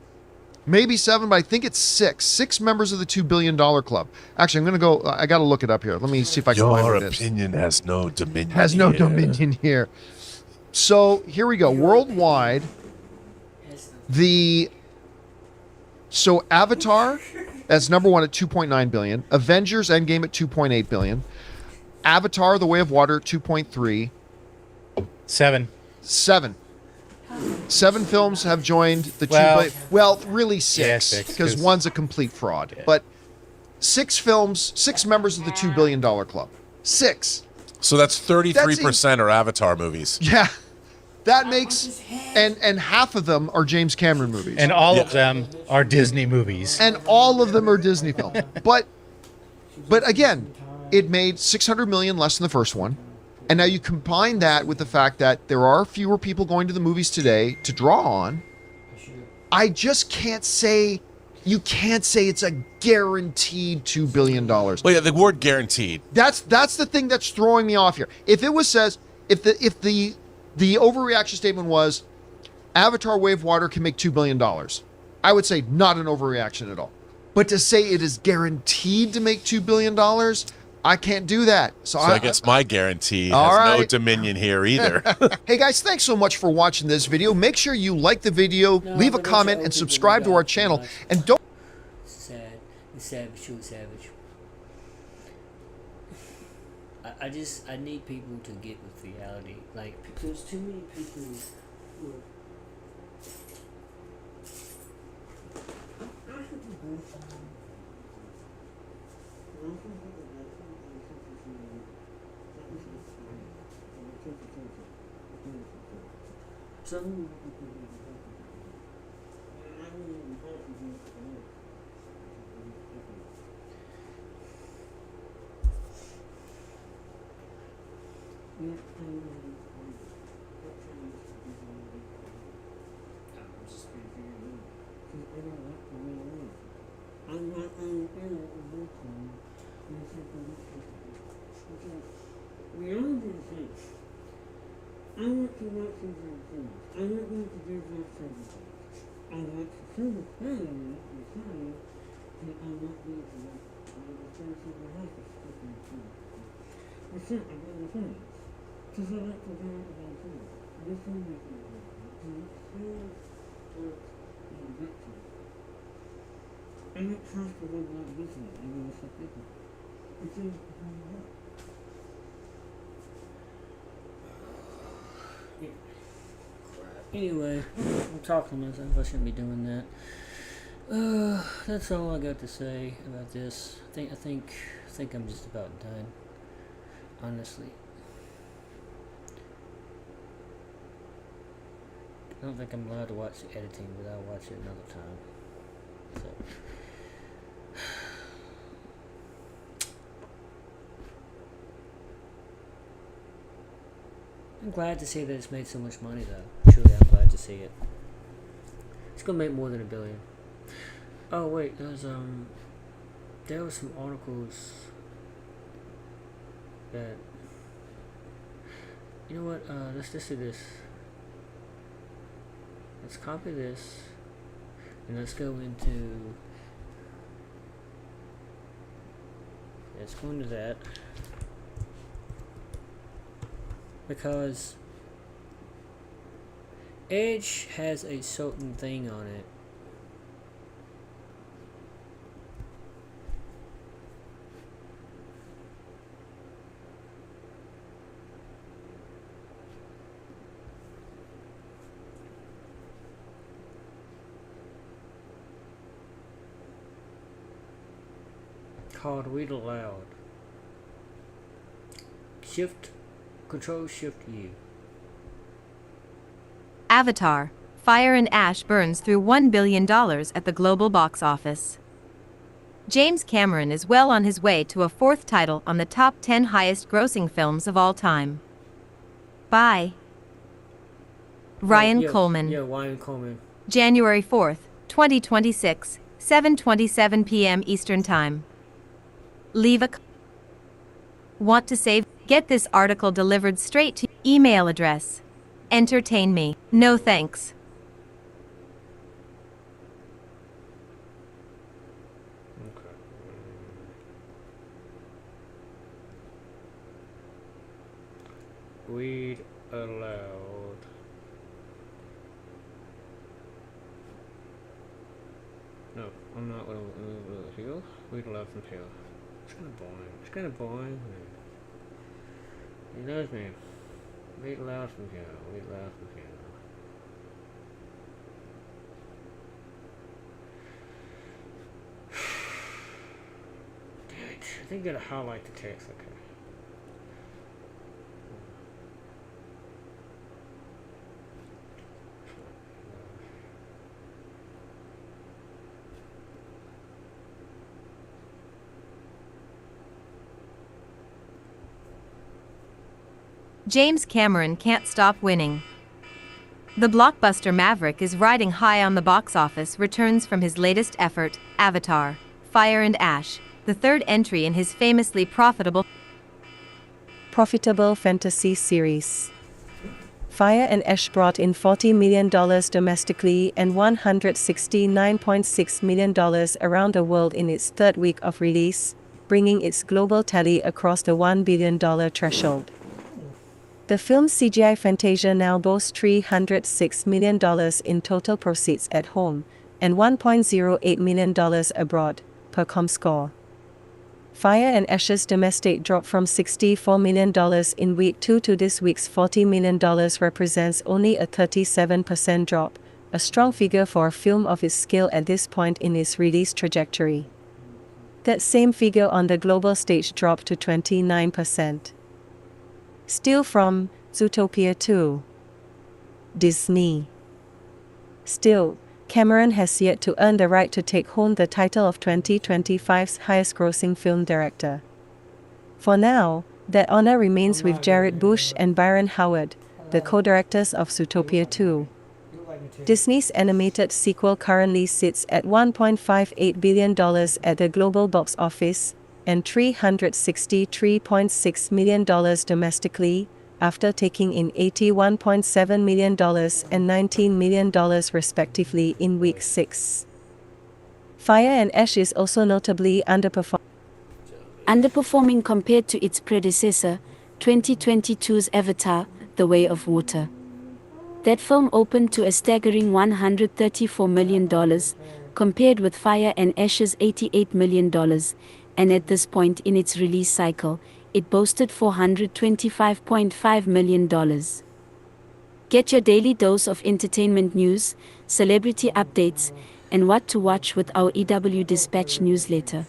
Maybe 7, but I think it's 6. 6 members of the $2 billion club. Actually, I'm going to go, I got to look it up here. Let me see if I can find Your what it is. opinion has no dominion. Has no here. dominion here. So here we go. Worldwide, so Avatar, that's number 1 at 2.9 billion. Avengers Endgame at 2.8 billion. Avatar: The Way of Water 2.3. 7. 7 films have joined the really 6, Yeah, 6, because 'cause- one's a complete fraud. Yeah. But 6 films, 6 members of the $2 billion club. 6. So that's 33% are Avatar movies. Yeah. That makes and half of them are James Cameron movies. And all of them are Disney movies. And all of them are Disney films. But again, it made 600 million less than the first one. And now you combine that with the fact that there are fewer people going to the movies today to draw on. I just can't say it's a guaranteed $2 billion. Well, yeah, the word guaranteed. That's the thing that's throwing me off here. If it was if the overreaction statement was Avatar: Way of Water can make $2 billion, I would say not an overreaction at all. But to say it is guaranteed to make $2 billion, I can't do that. So I guess my guarantee All has no right. dominion here either. Hey guys, thanks so much for watching this video. Make sure you like the video, leave a comment, and subscribe to our channel. And don't Sad. It's savage. True savage. I need people to get with reality. Like, there's too many people who are... Anyway, I'm talking to myself. I shouldn't be doing that. That's all I got to say about this. I think I'm just about done. Honestly, I don't think I'm allowed to watch the editing, but I'll watch it another time. So. I'm glad to see that it's made so much money, though. Truly, I'm glad to see it. It's gonna make more than $1 billion. Oh wait, there was some articles that, you know what? Let's just do this. Let's copy this, and let's go into. Let's go into that. Because Edge has a certain thing on it. Called Read Aloud. Control Shift U. Avatar: Fire and Ash burns through $1 billion at the global box office. James Cameron is well on his way to a 4th title on the top 10 highest grossing films of all time. Bye. Ryan Yeah, Coleman. Yeah, Ryan Coleman. January 4th, 2026, 7:27 p.m. Eastern Time. Leave a Want to save? Get this article delivered straight to email address. Entertain me. No thanks. Read aloud. No, I'm not going to heal. Read aloud from here. It's kind of boring. It's kind of boring. He knows me. Read aloud from here. Read aloud from here. Damn it. I think I gotta highlight the text. Okay. James Cameron can't stop winning. The blockbuster Maverick is riding high on the box office returns from his latest effort, Avatar, Fire and Ash, the third entry in his famously profitable fantasy series. Fire and Ash brought in $40 million domestically and $169.6 million around the world in its third week of release, bringing its global tally across the $1 billion threshold. The film's CGI Fantasia now boasts $306 million in total proceeds at home and $1.08 million abroad, per ComScore. Fire and Ash's domestic drop from $64 million in week 2 to this week's $40 million represents only a 37% drop, a strong figure for a film of its scale at this point in its release trajectory. That same figure on the global stage dropped to 29%. Still from Zootopia 2. Disney. Still, Cameron has yet to earn the right to take home the title of 2025's highest-grossing film director. For now, that honor remains with Jared Bush and Byron Howard, the co-directors of Zootopia 2. Disney's animated sequel currently sits at $1.58 billion at the global box office, and $363.6 million domestically, after taking in $81.7 million and $19 million respectively in week 6. Fire and Ash is also notably underperforming compared to its predecessor, 2022's Avatar, The Way of Water. That film opened to a staggering $134 million, compared with Fire and Ash's $88 million, and at this point in its release cycle, it boasted $425.5 million. Get your daily dose of entertainment news, celebrity updates, and what to watch with our EW Dispatch newsletter.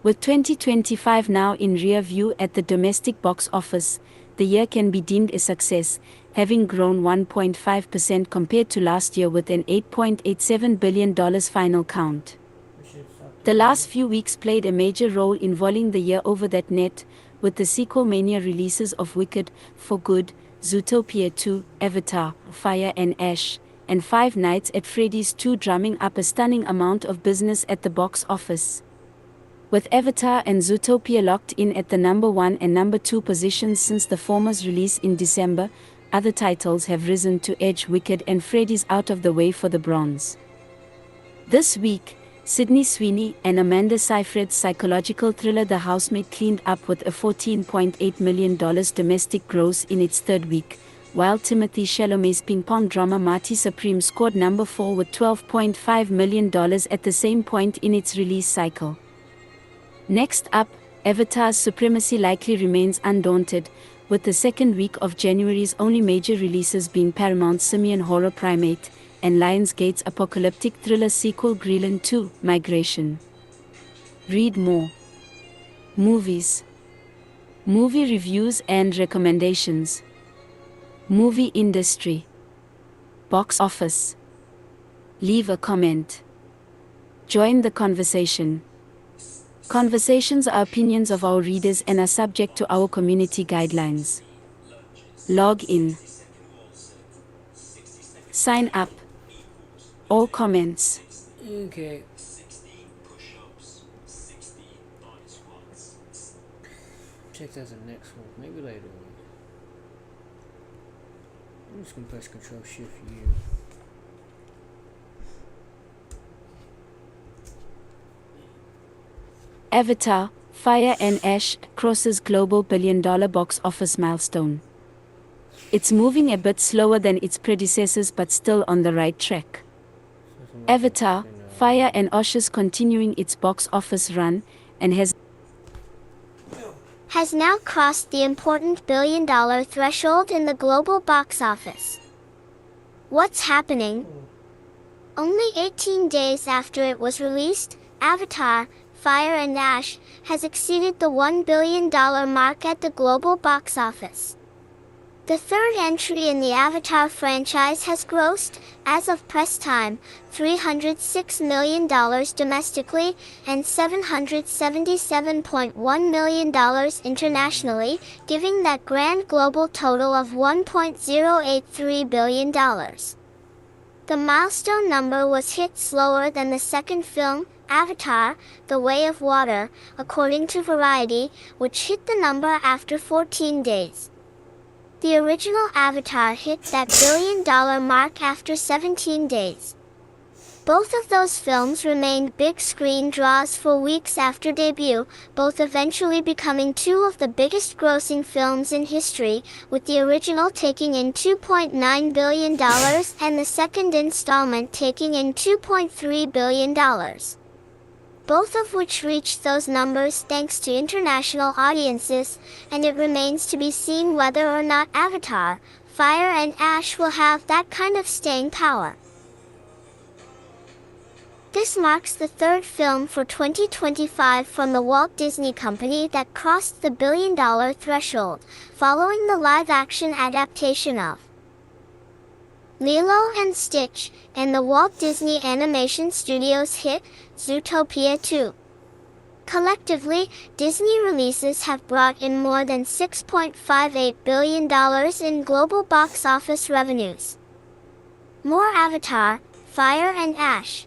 With 2025 now in rear view at the domestic box office, the year can be deemed a success, having grown 1.5% compared to last year with an $8.87 billion final count. The last few weeks played a major role in volleying the year over that net, with the sequel mania releases of Wicked, For Good, Zootopia 2, Avatar, Fire and Ash, and Five Nights at Freddy's 2 drumming up a stunning amount of business at the box office. With Avatar and Zootopia locked in at the number 1 and number 2 positions since the former's release in December, other titles have risen to edge Wicked and Freddy's out of the way for the bronze. This week, Sydney Sweeney and Amanda Seyfried's psychological thriller The Housemaid cleaned up with a $14.8 million domestic gross in its third week, while Timothée Chalamet's ping-pong drama Marty Supreme scored number 4 with $12.5 million at the same point in its release cycle. Next up, Avatar's supremacy likely remains undaunted, with the second week of January's only major releases being Paramount's Simian Horror Primate, and Lionsgate's apocalyptic thriller sequel Greenland 2, Migration. Read more. Movies. Movie reviews and recommendations. Movie industry. Box office. Leave a comment. Join the conversation. Conversations are opinions of our readers and are subject to our community guidelines. Log in. Sign up. All comments. Okay. Check that as the next one. Maybe later on. I'm just gonna press Control Shift U. Avatar, Fire and Ash crosses global billion-dollar box office milestone. It's moving a bit slower than its predecessors but still on the right track. Avatar, Fire and Ash is continuing its box office run and has now crossed the important billion-dollar threshold in the global box office. What's happening? Only 18 days after it was released, Avatar, Fire and Ash has exceeded the $1 billion mark at the global box office. The third entry in the Avatar franchise has grossed, as of press time, $306 million domestically and $777.1 million internationally, giving that grand global total of $1.083 billion. The milestone number was hit slower than the second film, Avatar, The Way of Water, according to Variety, which hit the number after 14 days. The original Avatar hit that billion-dollar mark after 17 days. Both of those films remained big screen draws for weeks after debut, both eventually becoming two of the biggest grossing films in history, with the original taking in $2.9 billion and the second installment taking in $2.3 billion. Both of which reached those numbers thanks to international audiences, and it remains to be seen whether or not Avatar, Fire and Ash will have that kind of staying power. This marks the third film for 2025 from the Walt Disney Company that crossed the billion-dollar threshold, following the live-action adaptation of Lilo and Stitch, and the Walt Disney Animation Studios hit Zootopia 2. Collectively, Disney releases have brought in more than $6.58 billion in global box office revenues. More Avatar, Fire and Ash.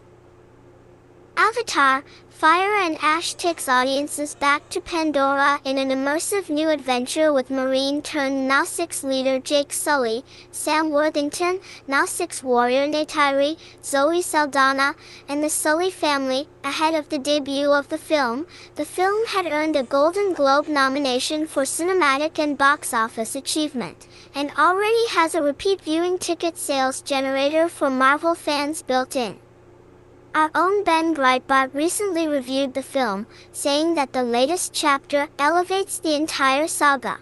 Avatar, Fire and Ash takes audiences back to Pandora in an immersive new adventure with Marine-turned-Nausicaa leader Jake Sully, Sam Worthington, Nausicaa warrior Neytiri, Zoe Saldana, and the Sully family. Ahead of the debut of the film had earned a Golden Globe nomination for cinematic and box office achievement, and already has a repeat viewing ticket sales generator for Marvel fans built in. Our own Ben Breitbart recently reviewed the film, saying that the latest chapter elevates the entire saga.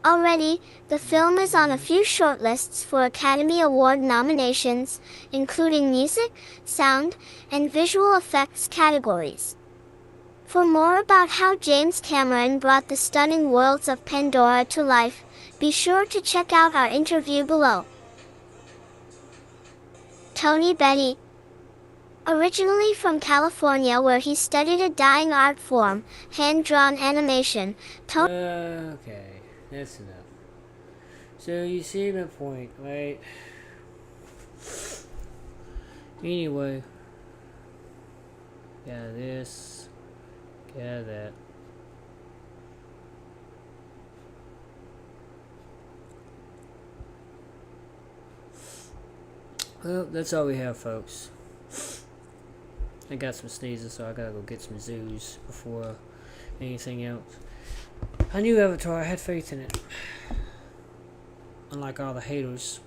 Already, the film is on a few shortlists for Academy Award nominations, including music, sound, and visual effects categories. For more about how James Cameron brought the stunning worlds of Pandora to life, be sure to check out our interview below. Tony Betty. Originally from California, where he studied a dying art form, hand-drawn animation, Okay, that's enough. So you see my point, right? Anyway, got this, got that. Well, that's all we have, folks. I got some sneezes, so I gotta go get some zoos before anything else. I knew Avatar, I had faith in it. Unlike all the haters.